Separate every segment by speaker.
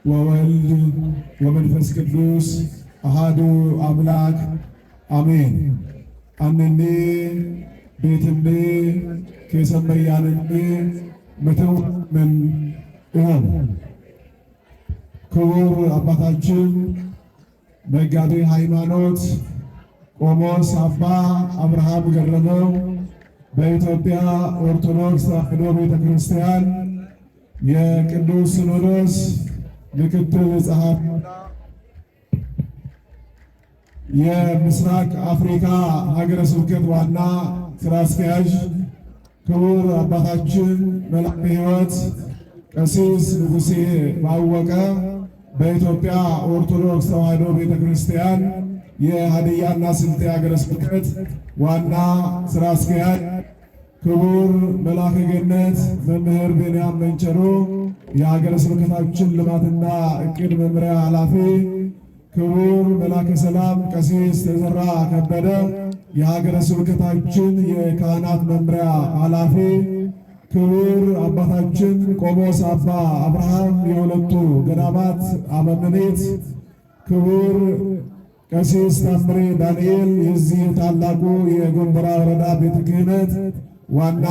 Speaker 1: ወወልድ ወመንፈስ ቅዱስ አሃዱ አምላክ አሜን። አነኔ ቤትኔ ከሰመያንኔ መተው ምን ይሆን ክቡር አባታችን መጋቤ ሃይማኖት ቆሞስ አባ አብርሃም ገረመው በኢትዮጵያ ኦርቶዶክስ ተዋሕዶ ቤተክርስቲያን የቅዱስ ሲኖዶስ ምክትል ጸሐፊና የምስራቅ አፍሪካ ሀገረ ስብከት ዋና ስራ አስኪያጅ ክቡር አባታችን መልአከ ሕይወት ቀሲስ ንጉሴ ባወቀ በኢትዮጵያ ኦርቶዶክስ ተዋሕዶ ቤተክርስቲያን የሀዲያና ስልጤ ሀገረ ስብከት ዋና ስራ አስኪያጅ ክቡር መልአከ ገነት መምህር ቢንያም መንቸሮ የሀገረ ስብከታችን ልማትና እቅድ መምሪያ ኃላፊ፣ ክቡር መልአከ ሰላም ቀሲስ ተዘራ ከበደ የሀገረ ስብከታችን የካህናት መምሪያ ኃላፊ፣ ክቡር አባታችን ቆሞስ አባ አብርሃም የሁለቱ ገዳማት አበምኔት፣ ክቡር ቀሲስ ታምሬ ዳንኤል የዚህ ታላቁ የጎንደራ ወረዳ ቤተ ክህነት ዋና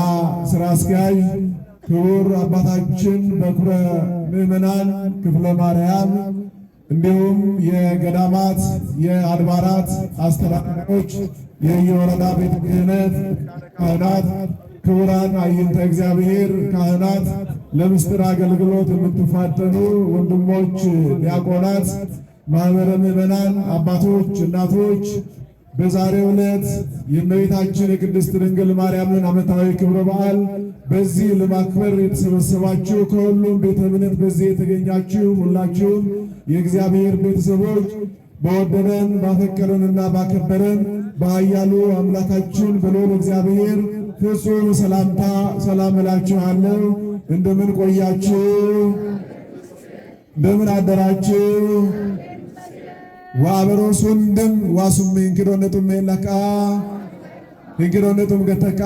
Speaker 1: ስራ አስኪያጅ፣ ክቡር አባታችን በኩረ ምዕመናን ክፍለ ማርያም፣ እንዲሁም የገዳማት የአድባራት አስተዳዳሪዎች፣ የየወረዳ ቤተ ክህነት ካህናት፣ ክቡራን አይንተ እግዚአብሔር ካህናት፣ ለምስጢር አገልግሎት የምትፋጠኑ ወንድሞች ዲያቆናት፣ ማኅበረ ምዕመናን አባቶች፣ እናቶች በዛሬው ዕለት የእመቤታችን የቅድስት ድንግል ማርያምን ዓመታዊ ክብረ በዓል በዚህ ለማክበር የተሰበሰባችሁ ከሁሉም ቤተ እምነት በዚህ የተገኛችሁ ሁላችሁም የእግዚአብሔር ቤተሰቦች በወደደን ባፈቀረንና ባከበረን በኃያሉ አምላካችን በልዑል እግዚአብሔር ፍጹም ሰላምታ ሰላም እላችኋለሁ። እንደምን ቆያችሁ? እንደምን አደራችሁ? ዋበሮሱንድም ዋሱም እንግዶነቱም ለካ እንግዶነቱም ገተካ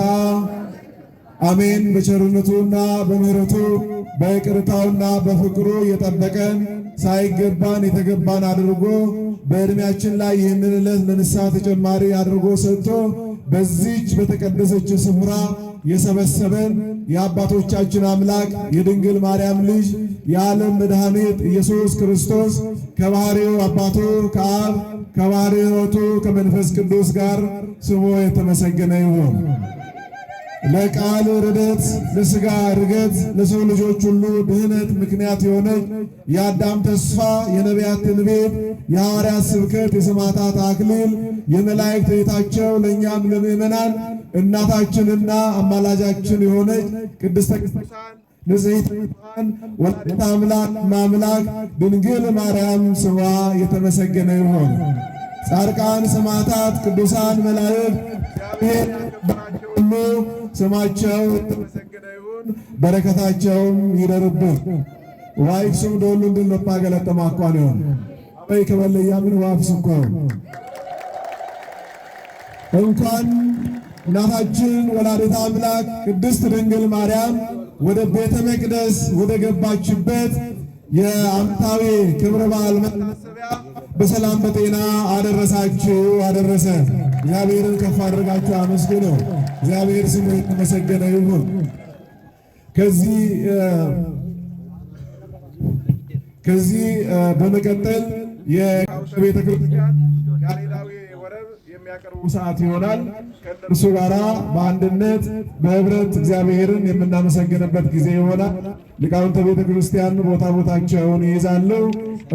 Speaker 1: አሜን። በቸርነቱና በምሕረቱ በይቅርታውና በፍቅሩ የጠበቀን ሳይገባን የተገባን አድርጎ በዕድሜያችን ላይ ይህንን ዕለት ለንስሐ ተጨማሪ አድርጎ ሰጥቶ በዚች በተቀደሰች ስፍራ የሰበሰበን የአባቶቻችን አምላክ የድንግል ማርያም ልጅ የዓለም መድኃኒት ኢየሱስ ክርስቶስ ከባሕርዩ አባቱ ከአብ ከባሕርዩ ሕይወቱ ከመንፈስ ቅዱስ ጋር ስሙ የተመሰገነ ይሁን። ለቃል ርደት ለሥጋ ርገት ለሰው ልጆች ሁሉ ድህነት ምክንያት የሆነች የአዳም ተስፋ የነቢያት ትንቢት የሐዋርያት ስብከት የሰማዕታት አክሊል የመላእክት ቤታቸው ለእኛም ለምእመናን እናታችንና አማላጃችን የሆነች ቅድስተ ቅዱሳን ንጽሕት ብርሃን ወላዲተ አምላክ ማምላክ ድንግል ማርያም ስሟ የተመሰገነ ይሁን። ጻድቃን ሰማዕታት ቅዱሳን መላእክት እግዚአብሔር ያከበራቸው ሁሉ ስማቸው የተመሰገነ ይሁን። በረከታቸውም ይደርብን። ዋይክሱም ደሉ እንድንለጳ ገለጠማ አኳን ይሁን አበይ ከበለያ ምን ዋፍስኮ እንኳን እናታችን ወላዲተ አምላክ ቅድስት ድንግል ማርያም ወደ ቤተ መቅደስ ወደ ገባችበት የዓመታዊ ክብረ በዓል መታሰቢያ በሰላም በጤና አደረሳችሁ አደረሰ። እግዚአብሔርን ከፍ አድርጋችሁ አመስግኑ። እግዚአብሔር ስሙ የተመሰገነ ይሁን። ከዚህ በመቀጠል የቤተ ክርስቲያን ያሬዳዊ ወረብ የሚያቀርቡ ሰዓት ይሆናል። ከእነርሱ ጋራ በአንድነት በህብረት እግዚአብሔርን የምናመሰግንበት ጊዜ ይሆናል። ሊቃውንተ ቤተ ክርስቲያን ቦታቸውን ይይዛሉ።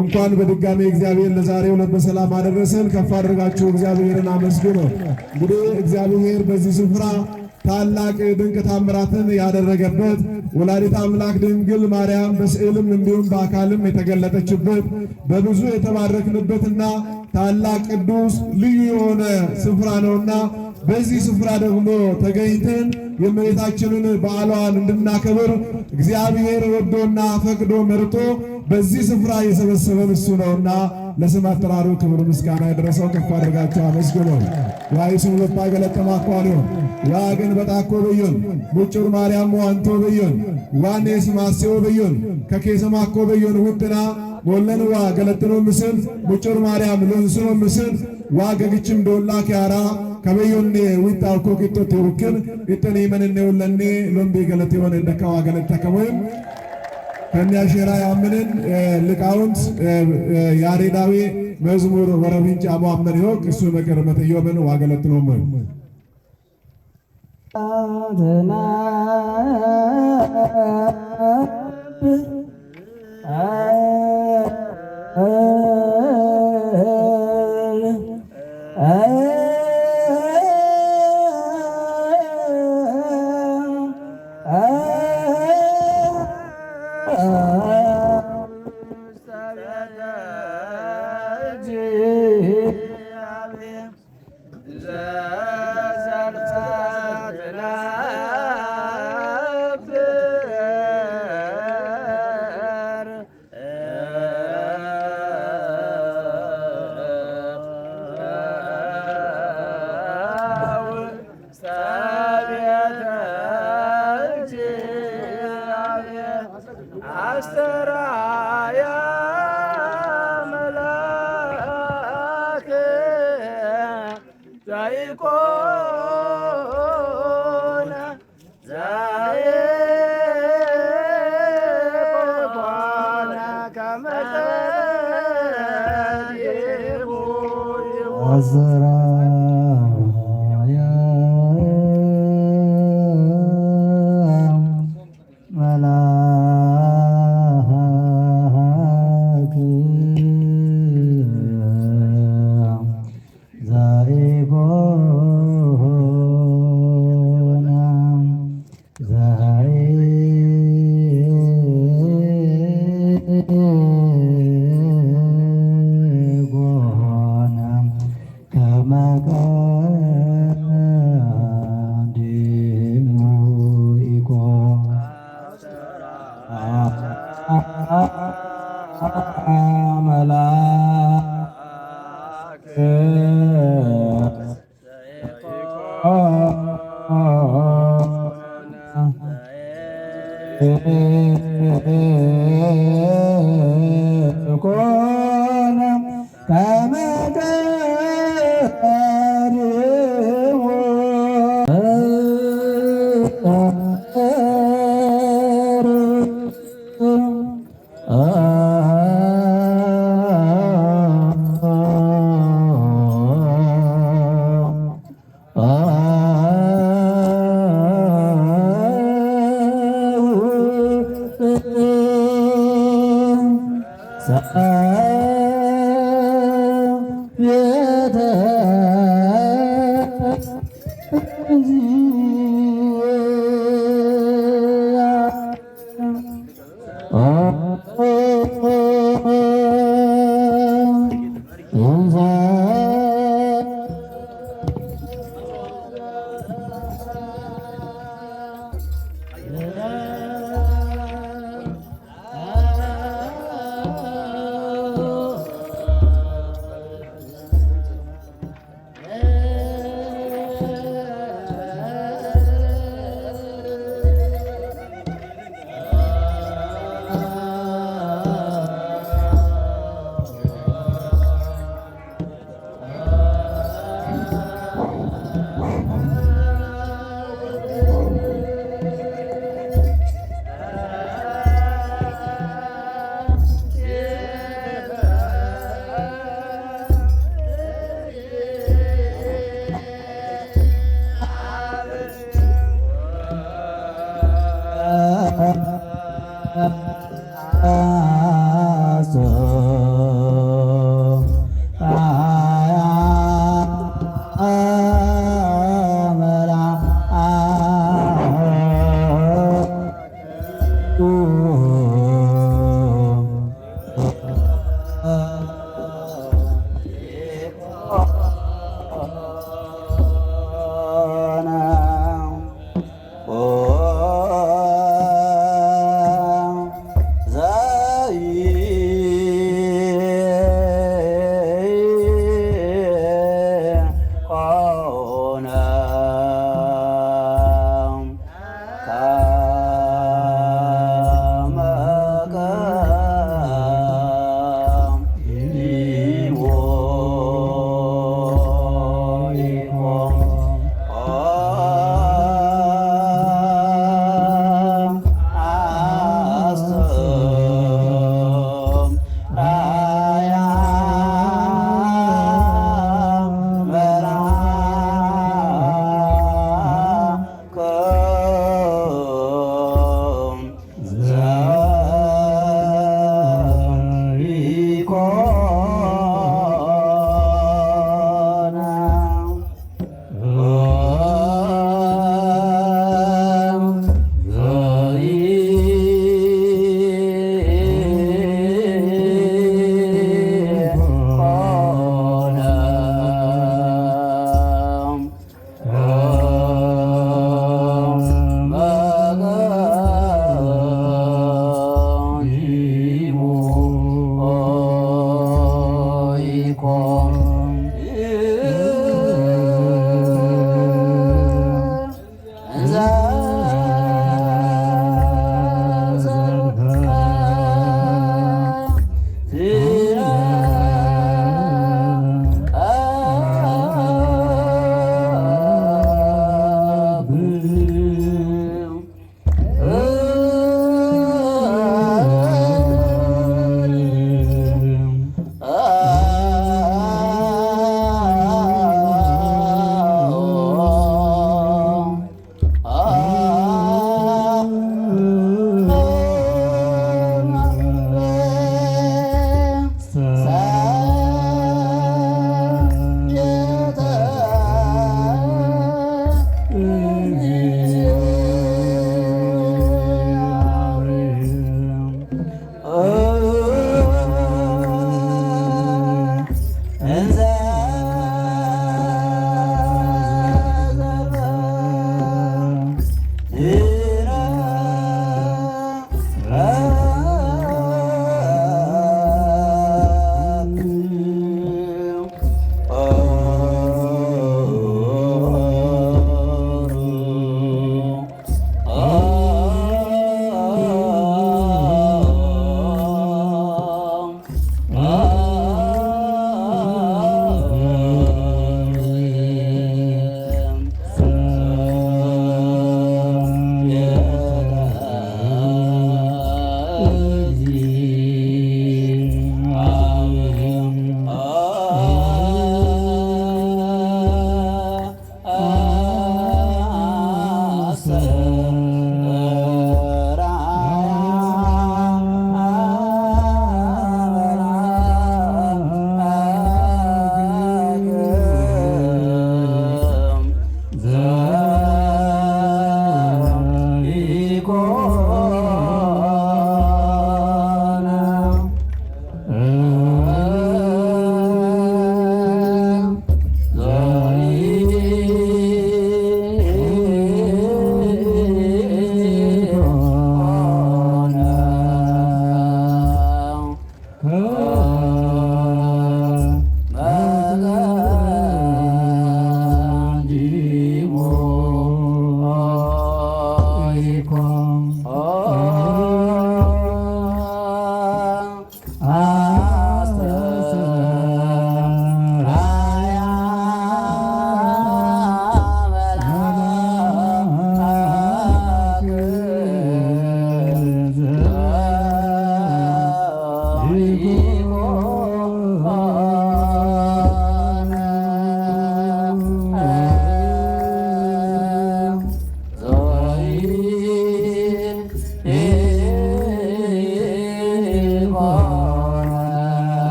Speaker 1: እንኳን በድጋሚ እግዚአብሔር ለዛሬው ዕለት በሰላም አደረሰን። ከፍ አድርጋችሁ እግዚአብሔርን አመስግኑ። እንግዲህ እግዚአብሔር በዚህ ስፍራ ታላቅ ድንቅ ታምራትን ያደረገበት ወላዲተ አምላክ ድንግል ማርያም በስዕልም እንዲሁም በአካልም የተገለጠችበት በብዙ የተባረክንበትና ታላቅ ቅዱስ ልዩ የሆነ ስፍራ ነውና በዚህ ስፍራ ደግሞ ተገኝተን የእመቤታችንን በዓሏን እንድናከብር እግዚአብሔር ወዶና ፈቅዶ መርጦ በዚህ ስፍራ የሰበሰበን እሱ ነውና ለስም አጠራሩ ክብር ምስጋና ይድረሰው። ከፍ አድርጋችሁ አመስግኑ። ዋይሱም ለባ ገለጠማ አኳሊዮ ዋገን በጣኮ በዮን ሙጭር ማርያም ዋንቶ በዮን ዋኔ ስማሴው በዮን ከኬሰማኮ በዮን ውጥና ወለንዋ ገለጥኖ ምስል ሙጭር ማርያም ለንስኖ ምስል ዋገግችም ዶላ ኪያራ ከበዮኔ ዊጣው ኮኪቶ ተውክን እጠኔ መንኔ ወለኔ ሎምቤ ገለጥ የሆነ ደካዋ ገለጥ ተከሞይ ከሚያሸራ ያምንን ሊቃውንት ያሬዳዊ መዝሙር ወረብንጫ ማመን ይወቅ እሱ ነገር መተዮበን ዋገለጥ ነው ሞይ አደና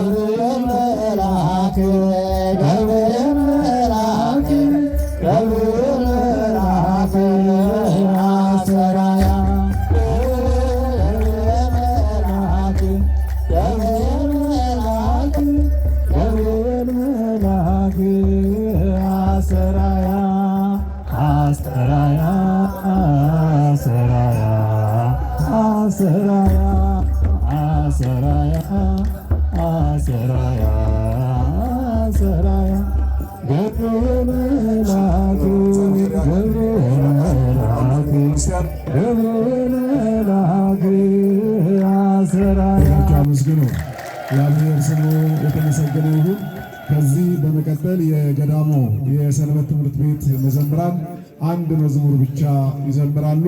Speaker 2: ገብርኤል መልአክ ገብርኤል መልአክ ገብርኤል መልአክ አስተርአያ ገብርኤል መልአክ ገብርኤል መልአክ ገብርኤል መልአክ አስተርአያ አስተርአያ አስተርአያ አስተርአያ አስተርአያ አስተርአያ አስተርአያ ገብርኤል መልአክ ገብርኤል መልአክ ገብርኤል መልአክ አስተርአያ
Speaker 1: አመስግኑ። የእግዚአብሔር ስሙ የተመሰገነ ይሁን። ከዚህ በመቀጠል የገዳሙ የሰንበት ትምህርት ቤት መዘምራን አንድ መዝሙር ብቻ ይዘምራሉ።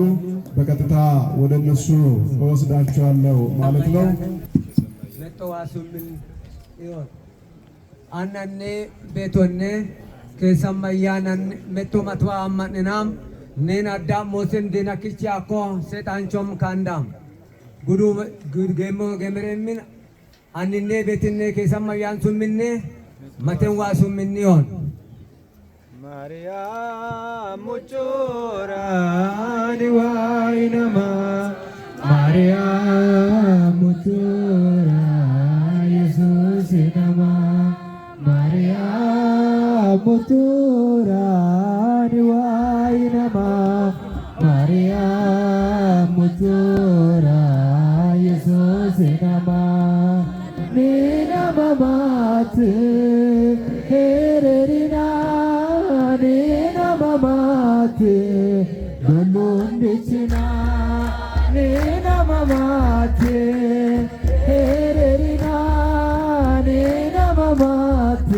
Speaker 1: በቀጥታ ወደ እነሱ እወስዳቸዋለሁ ማለት ነው።
Speaker 3: መተዋሱምን ይሆን አናኔ ቤቶኔ ከሰማያናን መቶ መትዋ አማንናም ኔን አዳም ሞስን ዲናክቻ አኮ ሰጣንቾም ካንዳም ጉዱ ገሞ ገመረምን አንኔ ቤትኔ ከሰማያን ሱምኔ መተዋሱምን ይሆን ማርያም ሙጮራ ዲዋይነማ ማርያም ሙጮራ ኢየሱስ ነማ ማርያም ሙጮራ ዲዋይነማ ማርያም ሙጮራ ኢየሱስ ነማ ኒናማማት ሄሬሪና ኒናማማት ዶሎንዲችና ኒናማማት ሄሬሪና ኒናማማት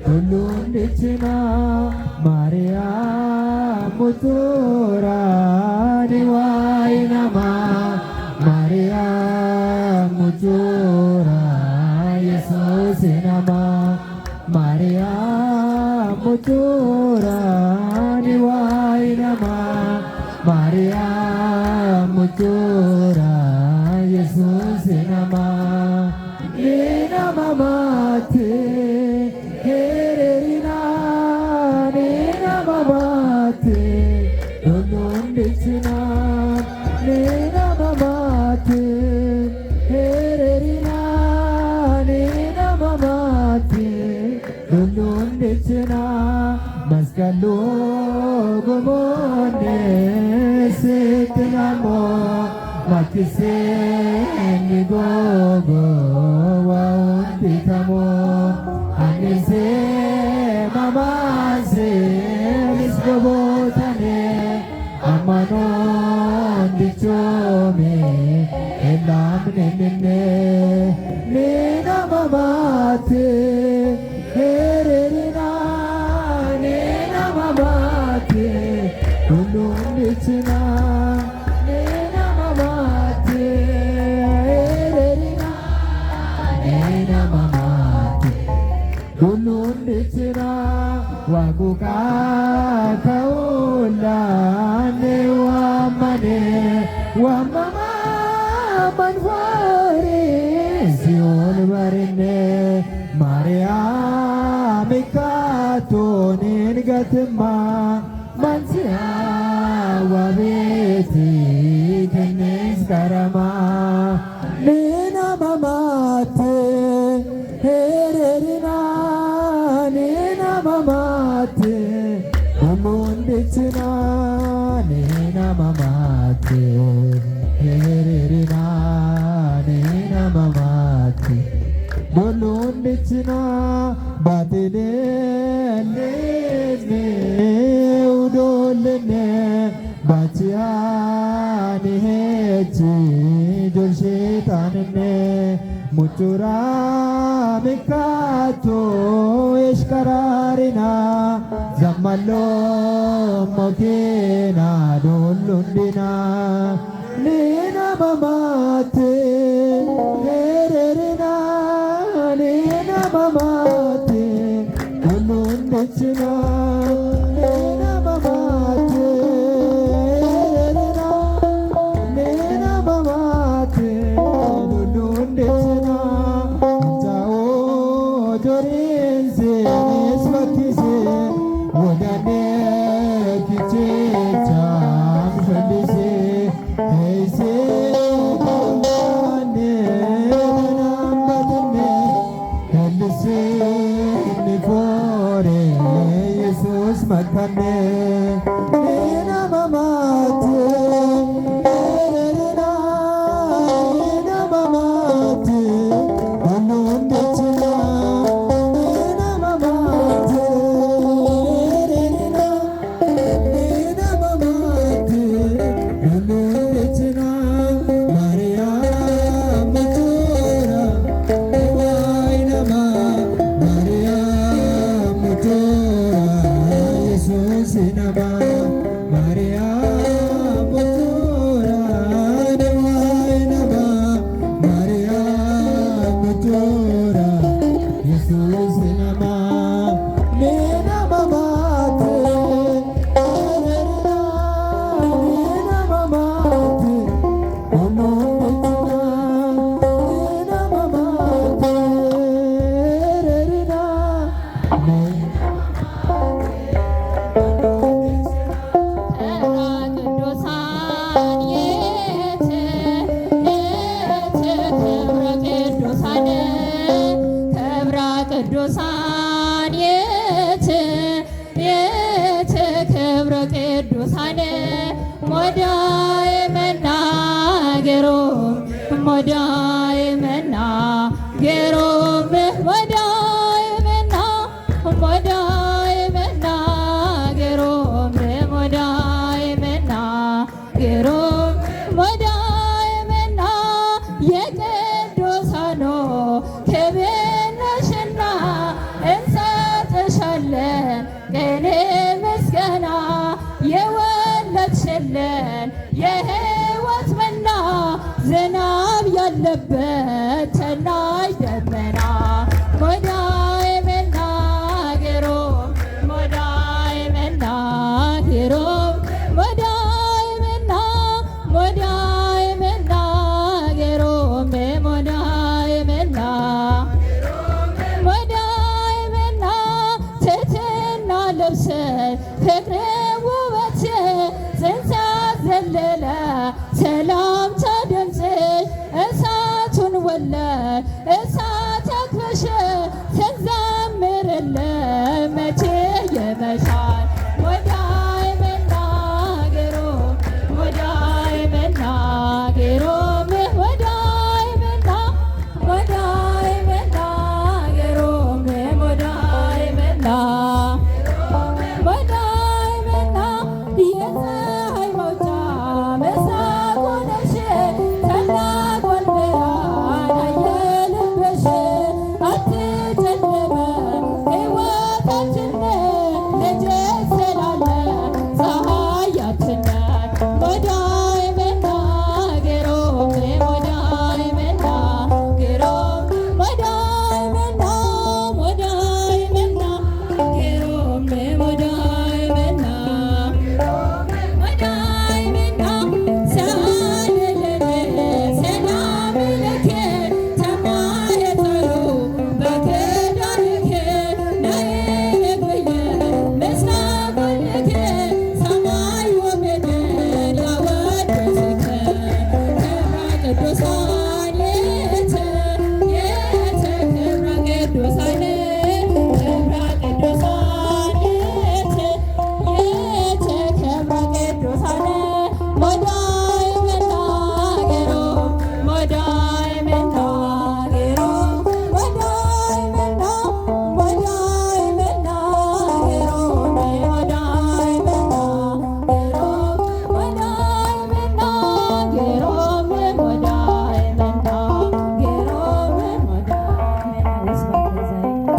Speaker 3: ዶሎንዲችና ማርያም ሙቶራ ዲዋይናማ ማርያም ሙቶራ ኢየሱስ ናማ ማርያም ሙቶራ ዲዋይናማ ማርያም ሙቶራ ኢየሱስ ናማ ኒናማማት ሄሬሪና ኒናማማት ዶሎንዲችና ኒናማማት ሄሬሪና ኒናማማት ዶሎንዲችና መስቀሉ ጎሞኔ ስትናሞ ማክሴኒ ጎጎ ዋውንዲተሞ አኒሴ ማማሴ ምስጎቦተኔ አማኖን ዲቾሜ ኤላምኔምኔ ኒናማማት ሄሬሪና ኒናማማት ዶሎንዲችና ኒናማማት ሄሬሪና ኒናማማት ዶሎንዲችና ዋጉቃ ከውላኔ ዋማኔ ዋማማ መንፎሬ ሲሆን በርኔ ማርያም ካቶኔን ገትማ ማንሲያ ዋቤቲ ከኔስ ከረማ ኒናማማት ሄሬሪና ኒናማማት ዶሎንዲችና ኒናማማት ሄሬሪና ኒናማማት ዶሎንዲችና ባቴሌሌኔ ውዶልኔ ባቺያኒ ሄቺ ጆልሼጣንኔ ሙጩራ ሚካቶ ኤሽከራሪና ዘመሎ ሞኬና ዶሎንዲና ኒናማማት ሄሬሪና ኒናማማት ዶሎንዲችና ኒናማማት ሄሬሪና ኒናማማት ዶሎንዲችና motorinse niswakkise wodane kichecha mshalise heise kane nambatne helise nifore yesus makane
Speaker 4: የሕይወት መና ዝናብ ያለበት ሰናይ ደመና ሞዳይ መናገሮ ሞዳይ መናገሮ ሞዳይ መናገሮ ሞዳይ መና ትሕትና ለብሰን ፍቅር ውበት ጽንሰት ዘለለ ሰላምታ ድምፅሽ እሳቱን ወለድ እሳት አክበሽ ስንዘምርልህ መቼ ይመሻል ሞዳይ መናገሮ ሞዳይ መናገሮ ሞዳይ መናገሮ ሞዳይ መና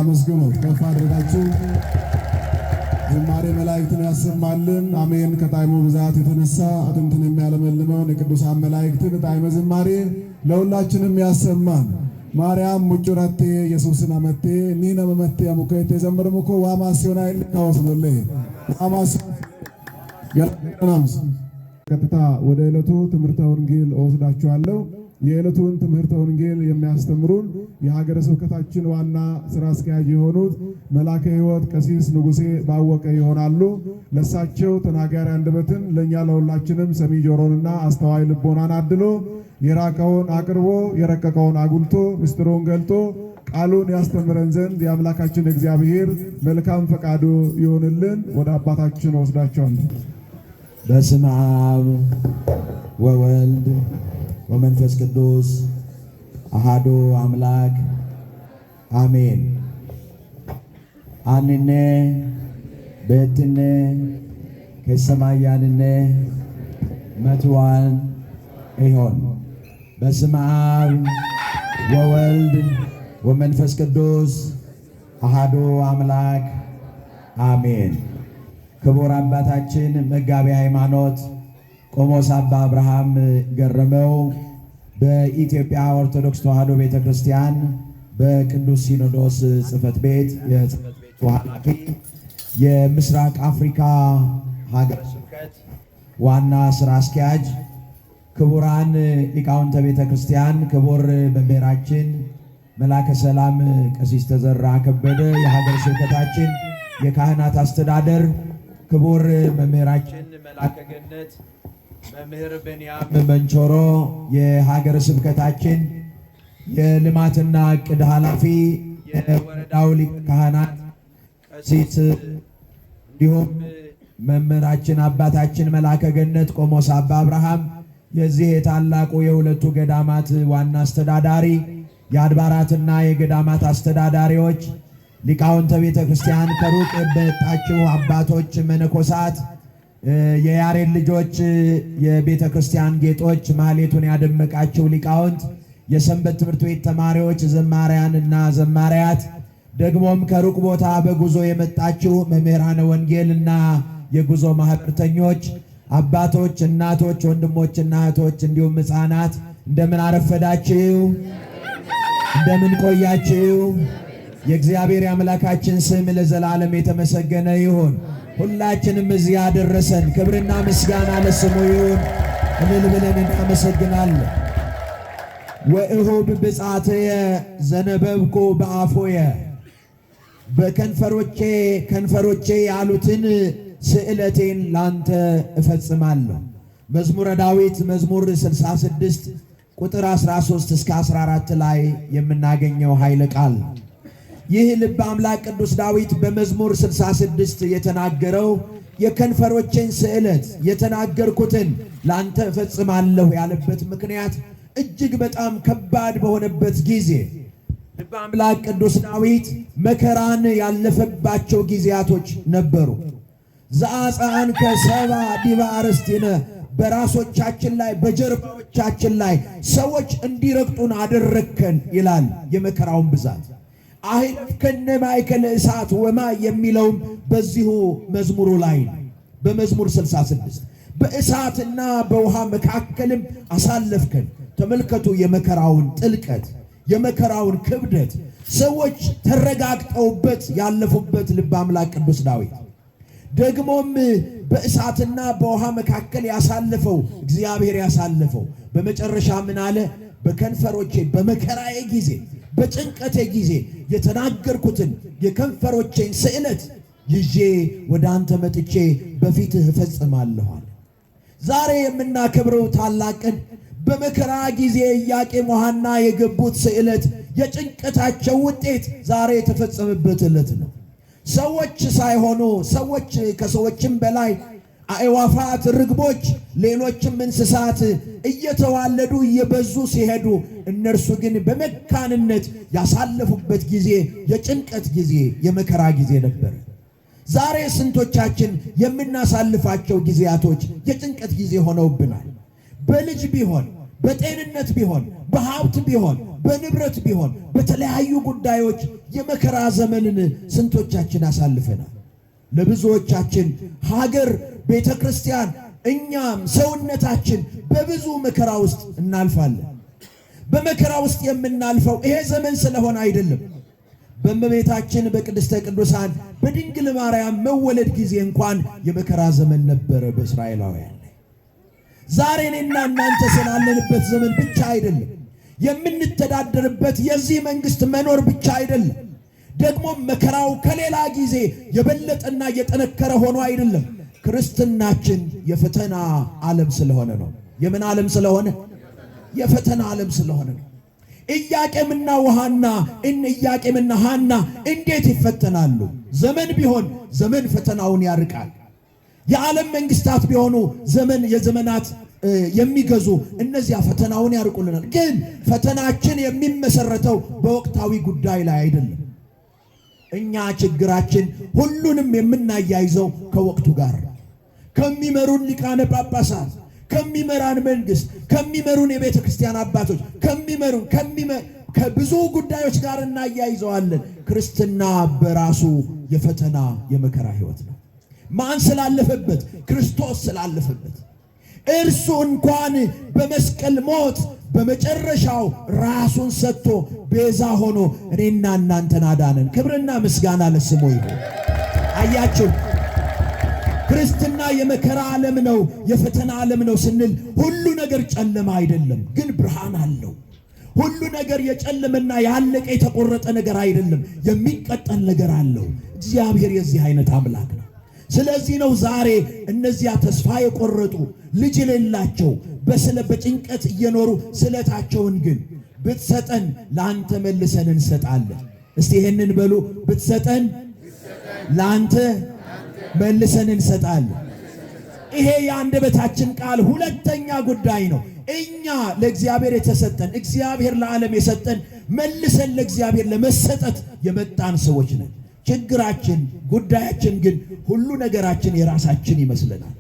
Speaker 1: አመስግኑት ከፍ አድርጋችሁ ዝማሬ መላእክትን ያሰማልን። አሜን። ከጣዕሙ ብዛት የተነሳ አጥንትን የሚያለመልመውን የቅዱሳን መላእክትን ጣዕመ ዝማሬ ለሁላችንም ያሰማን። ማርያም ሙጩረቴ ኢየሱስን አመቴ ኒነ መመቴ አሙከቴ ዘምርምኮ ዋማሲዮና ይልካወስኖሌ ዋማስ ገላናምስ ቀጥታ ወደ ዕለቱ ትምህርተ ወንጌል እወስዳችኋለሁ። የዕለቱን ትምህርተ ወንጌል የሚያስተምሩን የሀገረ ስብከታችን ዋና ስራ አስኪያጅ የሆኑት መላከ ሕይወት ቀሲስ ንጉሴ ባወቀ ይሆናሉ። ለሳቸው ተናጋሪ አንደበትን ለእኛ ለሁላችንም ሰሚ ጆሮንና አስተዋይ ልቦናን አድሎ የራቀውን አቅርቦ የረቀቀውን አጉልቶ ምስጢሩን ገልጦ ቃሉን ያስተምረን ዘንድ የአምላካችን እግዚአብሔር መልካም ፈቃዱ ይሆንልን። ወደ አባታችን ወስዳቸዋለሁ።
Speaker 2: በስመ አብ ወወልድ ወመንፈስ ቅዱስ አሃዱ አምላክ አሜን። አንነ በትነ ከሰማያንነ መትዋን ይሆን። በስመ አብ ወወልድ ወመንፈስ ቅዱስ አሃዱ አምላክ አሜን። ክቡር አባታችን መጋቤ ሃይማኖት ቆሞስ አባ አብርሃም ገረመው በኢትዮጵያ ኦርቶዶክስ ተዋሕዶ ቤተክርስቲያን በቅዱስ ሲኖዶስ ጽሕፈት ቤት የጽሕፈት ቤቱ ኃላፊ፣ የምስራቅ አፍሪካ ሀገረ ስብከት ዋና ስራ አስኪያጅ፣ ክቡራን ሊቃውንተ ቤተ ክርስቲያን፣ ክቡር መምህራችን መላከ ሰላም ቀሲስ ተዘራ ከበደ የሀገረ ስብከታችን የካህናት አስተዳደር፣ ክቡር መምህራችን መላከ ገነት መምህር ብንያም መንቾሮ የሀገረ ስብከታችን የልማትና ዕቅድ ኃላፊ፣ የወረዳው ሊቀ ካህናት ቀሲስ፣ እንዲሁም መምህራችን አባታችን መላከ ገነት ቆሞስ አባ አብርሃም የዚህ የታላቁ የሁለቱ ገዳማት ዋና አስተዳዳሪ፣ የአድባራትና የገዳማት አስተዳዳሪዎች፣ ሊቃውንተ ቤተ ክርስቲያን፣ ከሩቅ የመጣችሁ አባቶች፣ መነኮሳት፣ የያሬድ ልጆች፣ የቤተ ክርስቲያን ጌጦች፣ ማህሌቱን ያደመቃችሁ ሊቃውንት፣ የሰንበት ትምህርት ቤት ተማሪዎች፣ ዘማሪያን እና ዘማሪያት፣ ደግሞም ከሩቅ ቦታ በጉዞ የመጣችሁ መምህራነ ወንጌል እና የጉዞ ማህበርተኞች፣ አባቶች፣ እናቶች፣ ወንድሞችና እህቶች እንዲሁም ሕፃናት እንደምን አረፈዳችሁ? እንደምን ቆያችሁ? የእግዚአብሔር የአምላካችን ስም ለዘላለም የተመሰገነ ይሁን። ሁላችንም እዚህ ያደረሰን ክብርና ምስጋና ለስሙ ይሁን። እልል ብለን እናመሰግናለን። ወእሁብ ብጻትየ ዘነበብኩ በአፎየ፣ ከንፈሮቼ ያሉትን ስዕለቴን ላንተ እፈጽማለሁ። መዝሙረ ዳዊት መዝሙር 66 ቁጥር 13 እስከ 14 ላይ የምናገኘው ኃይለ ቃል። ይህ ልበ አምላክ ቅዱስ ዳዊት በመዝሙር 66 የተናገረው የከንፈሮቼን ስዕለት የተናገርኩትን ላንተ እፈጽማለሁ ያለበት ምክንያት እጅግ በጣም ከባድ በሆነበት ጊዜ ልበ አምላክ ቅዱስ ዳዊት መከራን ያለፈባቸው ጊዜያቶች ነበሩ። ዘአጽአን ከሰባ ዲበ አርእስቲነ፣ በራሶቻችን ላይ በጀርባዎቻችን ሰዎች እንዲረግጡን አደረግከን ይላል የመከራውን ብዛት። አህለፍከነ ማእከለ እሳት ወማይ የሚለውም በዚሁ መዝሙሩ ላይ በመዝሙር 66 በእሳትና በውሃ መካከልም አሳለፍከን። ተመልከቱ የመከራውን ጥልቀት፣ የመከራውን ክብደት፣ ሰዎች ተረጋግጠውበት ያለፉበት ልበ አምላክ ቅዱስ ዳዊት ደግሞም በእሳትና በውሃ መካከል ያሳለፈው እግዚአብሔር ያሳለፈው በመጨረሻ ምን አለ? በከንፈሮቼ በመከራዬ ጊዜ በጭንቀቴ ጊዜ የተናገርኩትን የከንፈሮቼን ስዕለት ይዤ ወደ አንተ መጥቼ በፊትህ እፈጽማለሁ። ዛሬ የምናከብረው ታላቅ ቀን በመከራ ጊዜ ኢያቄም ወሐና የገቡት ስዕለት የጭንቀታቸው ውጤት ዛሬ የተፈጸመበት ዕለት ነው። ሰዎች ሳይሆኑ ሰዎች ከሰዎችም በላይ አእዋፋት፣ ርግቦች፣ ሌሎችም እንስሳት እየተዋለዱ እየበዙ ሲሄዱ እነርሱ ግን በመካንነት ያሳለፉበት ጊዜ የጭንቀት ጊዜ የመከራ ጊዜ ነበር። ዛሬ ስንቶቻችን የምናሳልፋቸው ጊዜያቶች የጭንቀት ጊዜ ሆነውብናል። በልጅ ቢሆን፣ በጤንነት ቢሆን፣ በሀብት ቢሆን፣ በንብረት ቢሆን፣ በተለያዩ ጉዳዮች የመከራ ዘመንን ስንቶቻችን አሳልፈናል። ለብዙዎቻችን ሀገር፣ ቤተ ክርስቲያን፣ እኛም ሰውነታችን በብዙ መከራ ውስጥ እናልፋለን። በመከራ ውስጥ የምናልፈው ይሄ ዘመን ስለሆነ አይደለም። በእመቤታችን በቅድስተ ቅዱሳን በድንግል ማርያም መወለድ ጊዜ እንኳን የመከራ ዘመን ነበረ በእስራኤላውያን ላይ። ዛሬ እኔና እናንተ ስላለንበት ዘመን ብቻ አይደለም፣ የምንተዳደርበት የዚህ መንግስት መኖር ብቻ አይደለም። ደግሞ መከራው ከሌላ ጊዜ የበለጠና የጠነከረ ሆኖ አይደለም። ክርስትናችን የፈተና ዓለም ስለሆነ ነው። የምን ዓለም ስለሆነ? የፈተና ዓለም ስለሆነ ነው። ኢያቄምና ሐና እንዴት ይፈተናሉ? ዘመን ቢሆን ዘመን ፈተናውን ያርቃል። የዓለም መንግስታት ቢሆኑ የዘመናት የሚገዙ እነዚያ ፈተናውን ያርቁልናል። ግን ፈተናችን የሚመሰረተው በወቅታዊ ጉዳይ ላይ አይደለም። እኛ ችግራችን ሁሉንም የምናያይዘው ከወቅቱ ጋር ከሚመሩን ሊቃነ ጳጳሳት፣ ከሚመራን መንግስት፣ ከሚመሩን የቤተ ክርስቲያን አባቶች፣ ከብዙ ጉዳዮች ጋር እናያይዘዋለን። ክርስትና በራሱ የፈተና የመከራ ህይወት ነው። ማን ስላለፈበት? ክርስቶስ ስላለፈበት። እርሱ እንኳን በመስቀል ሞት በመጨረሻው ራሱን ሰጥቶ ቤዛ ሆኖ እኔና እናንተን አዳነን። ክብርና ምስጋና ለስሙ ይሁን። አያችሁ፣ ክርስትና የመከራ ዓለም ነው፣ የፈተና ዓለም ነው ስንል ሁሉ ነገር ጨለማ አይደለም፣ ግን ብርሃን አለው። ሁሉ ነገር የጨለመና ያለቀ የተቆረጠ ነገር አይደለም፣ የሚቀጠል ነገር አለው። እግዚአብሔር የዚህ አይነት አምላክ ነው። ስለዚህ ነው ዛሬ እነዚያ ተስፋ የቆረጡ ልጅ የሌላቸው በጭንቀት እየኖሩ ስለታቸውን ግን ብትሰጠን ለአንተ መልሰን እንሰጣለን። እስቲ ይሄንን በሉ፣ ብትሰጠን ለአንተ መልሰን እንሰጣለን። ይሄ የአንደበታችን ቃል ሁለተኛ ጉዳይ ነው። እኛ ለእግዚአብሔር የተሰጠን፣ እግዚአብሔር ለዓለም የሰጠን መልሰን ለእግዚአብሔር ለመሰጠት የመጣን ሰዎች ነን። ችግራችን ጉዳያችን ግን ሁሉ ነገራችን የራሳችን ይመስለናል።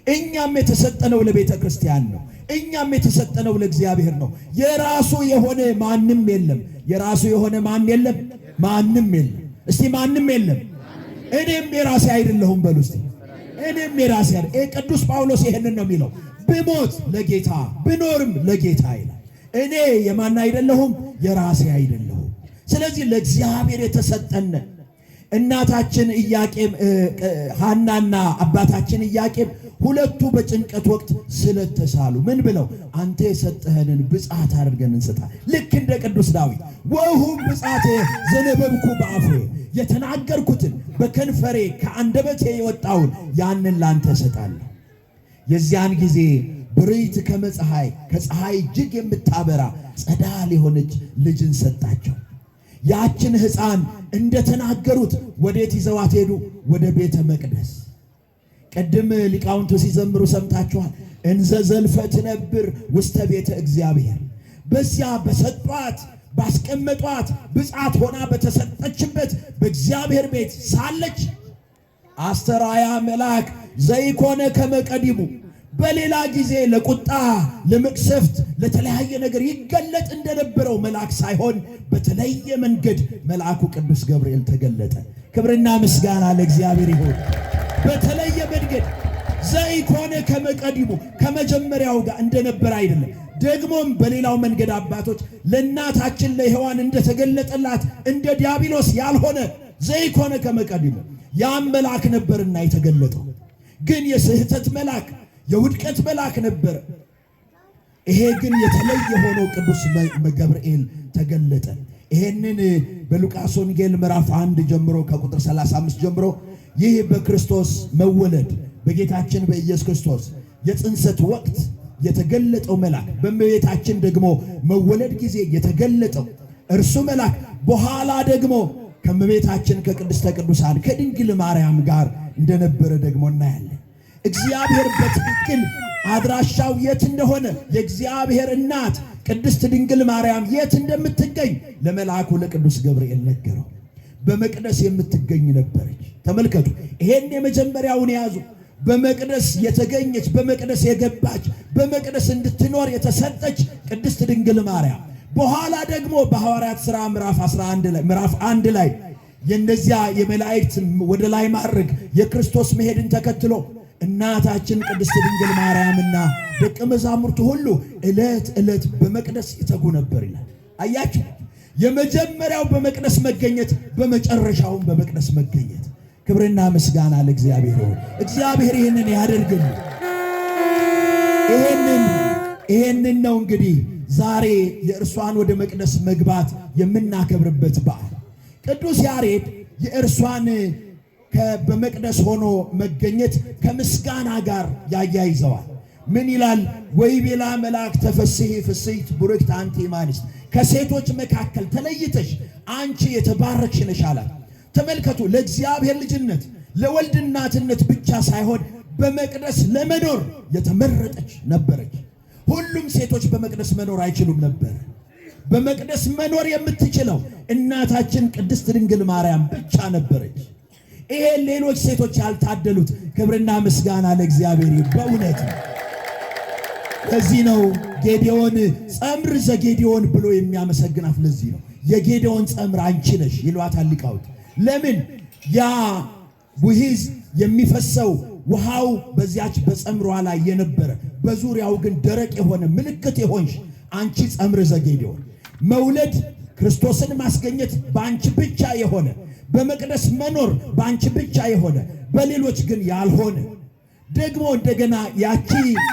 Speaker 2: እኛም የተሰጠነው ለቤተ ክርስቲያን ነው። እኛም የተሰጠነው ለእግዚአብሔር ነው። የራሱ የሆነ ማንም የለም። የራሱ የሆነ ማን የለም? ማንም የለም። እስቲ ማንም የለም። እኔም የራሴ አይደለሁም በሉ እስቲ። እኔም የራሴ አይደለም። ቅዱስ ጳውሎስ ይሄንን ነው የሚለው፣ ብሞት ለጌታ ብኖርም ለጌታ ይላል። እኔ የማን አይደለሁም? የራሴ አይደለሁም። ስለዚህ ለእግዚአብሔር የተሰጠን እናታችን ኢያቄም ሐናና አባታችን ኢያቄም ሁለቱ በጭንቀት ወቅት ስለተሳሉ ምን ብለው? አንተ የሰጠህንን ብፅዓት አድርገን እንሰጣለን። ልክ እንደ ቅዱስ ዳዊት ወሁም ብፅዓቴ ዘነበብኩ በአፌ፣ የተናገርኩትን በከንፈሬ ከአንደበቴ የወጣውን ያንን ላንተ እሰጣለሁ። የዚያን ጊዜ ብርይት ከመፀሐይ ከፀሐይ እጅግ የምታበራ ጸዳል የሆነች ልጅን ሰጣቸው። ያችን ሕፃን እንደተናገሩት ወዴት ይዘዋት ሄዱ? ወደ ቤተ መቅደስ። ቀደም ሊቃውንቱ ሲዘምሩ ሰምታችኋል። እንዘ ዘልፈ ትነብር ውስተ ቤተ እግዚአብሔር፣ በዚያ በሰጧት ባስቀመጧት ብፅዓት ሆና በተሰጠችበት በእግዚአብሔር ቤት ሳለች አስተራያ መልአክ ዘይኮነ ከመቀዲሙ፣ በሌላ ጊዜ ለቁጣ ለመቅሰፍት ለተለያየ ነገር ይገለጥ እንደነበረው መልአክ ሳይሆን በተለየ መንገድ መልአኩ ቅዱስ ገብርኤል ተገለጠ። ክብርና ምስጋና ለእግዚአብሔር ይሁን። በተለየ መንገድ ዘይኮነ ከመቀዲሙ፣ ከመጀመሪያው ጋር እንደነበረ አይደለም። ደግሞም በሌላው መንገድ አባቶች ለእናታችን ለሔዋን እንደተገለጠላት እንደ ዲያብሎስ ያልሆነ ዘይኮነ ከመቀዲሙ፣ ያም መልአክ ነበርና የተገለጠው ግን የስህተት መልአክ የውድቀት መልአክ ነበር። ይሄ ግን የተለየ ሆኖ ቅዱስ ገብርኤል ተገለጠ። ይሄንን በሉቃስ ወንጌል ምዕራፍ 1 ጀምሮ ከቁጥር 35 ጀምሮ ይህ በክርስቶስ መወለድ በጌታችን በኢየሱስ ክርስቶስ የጽንሰት ወቅት የተገለጠው መልአክ፣ በእመቤታችን ደግሞ መወለድ ጊዜ የተገለጠው እርሱ መልአክ በኋላ ደግሞ ከእመቤታችን ከቅድስተ ቅዱሳን ከድንግል ማርያም ጋር እንደነበረ ደግሞ እናያለን። እግዚአብሔር በትክክል አድራሻው የት እንደሆነ የእግዚአብሔር እናት ቅድስት ድንግል ማርያም የት እንደምትገኝ ለመልአኩ ለቅዱስ ገብርኤል ነገረው። በመቅደስ የምትገኝ ነበረች። ተመልከቱ፣ ይሄን የመጀመሪያውን ያዙ። በመቅደስ የተገኘች፣ በመቅደስ የገባች፣ በመቅደስ እንድትኖር የተሰጠች ቅድስት ድንግል ማርያም በኋላ ደግሞ በሐዋርያት ሥራ ምዕራፍ 1 ላይ የእነዚያ የመላእክት ወደ ላይ ማድረግ የክርስቶስ መሄድን ተከትሎ እናታችን ቅድስት ድንግል ማርያምና ደቀ መዛሙርቱ ሁሉ ዕለት ዕለት በመቅደስ ይተጉ ነበር ይላል። አያችሁ፣ የመጀመሪያው በመቅደስ መገኘት፣ በመጨረሻውም በመቅደስ መገኘት። ክብርና ምስጋና ለእግዚአብሔር ይሁን። እግዚአብሔር ይህንን ያደርግልን። ይሄንን ነው እንግዲህ ዛሬ የእርሷን ወደ መቅደስ መግባት የምናከብርበት በዓል። ቅዱስ ያሬድ የእርሷን በመቅደስ ሆኖ መገኘት ከምስጋና ጋር ያያይዘዋል። ምን ይላል? ወይቤላ መልአክ ተፈሥሒ ፍሥሕት ቡርክት አንቲ እማንስት፣ ከሴቶች መካከል ተለይተሽ አንቺ የተባረክሽ ነሽ አላት። ተመልከቱ፣ ለእግዚአብሔር ልጅነት ለወልድ እናትነት ብቻ ሳይሆን በመቅደስ ለመኖር የተመረጠች ነበረች። ሁሉም ሴቶች በመቅደስ መኖር አይችሉም ነበር። በመቅደስ መኖር የምትችለው እናታችን ቅድስት ድንግል ማርያም ብቻ ነበረች። ይሄ ሌሎች ሴቶች ያልታደሉት። ክብርና ምስጋና ለእግዚአብሔር በእውነት ነው። ለዚህ ነው ጌዴዎን ጸምር ዘጌዴዎን ብሎ የሚያመሰግናት። ለዚህ ነው የጌዴዎን ጸምር አንቺ ነሽ ይሏታል ሊቃውንት። ለምን? ያ ውሂዝ የሚፈሰው ውሃው በዚያች በጸምሯ ላይ የነበረ በዙሪያው ግን ደረቅ የሆነ ምልክት የሆንሽ አንቺ ጸምር ዘጌዴዎን። መውለድ ክርስቶስን ማስገኘት በአንቺ ብቻ የሆነ፣ በመቅደስ መኖር በአንቺ ብቻ የሆነ፣ በሌሎች ግን ያልሆነ፣ ደግሞ እንደገና ያቺ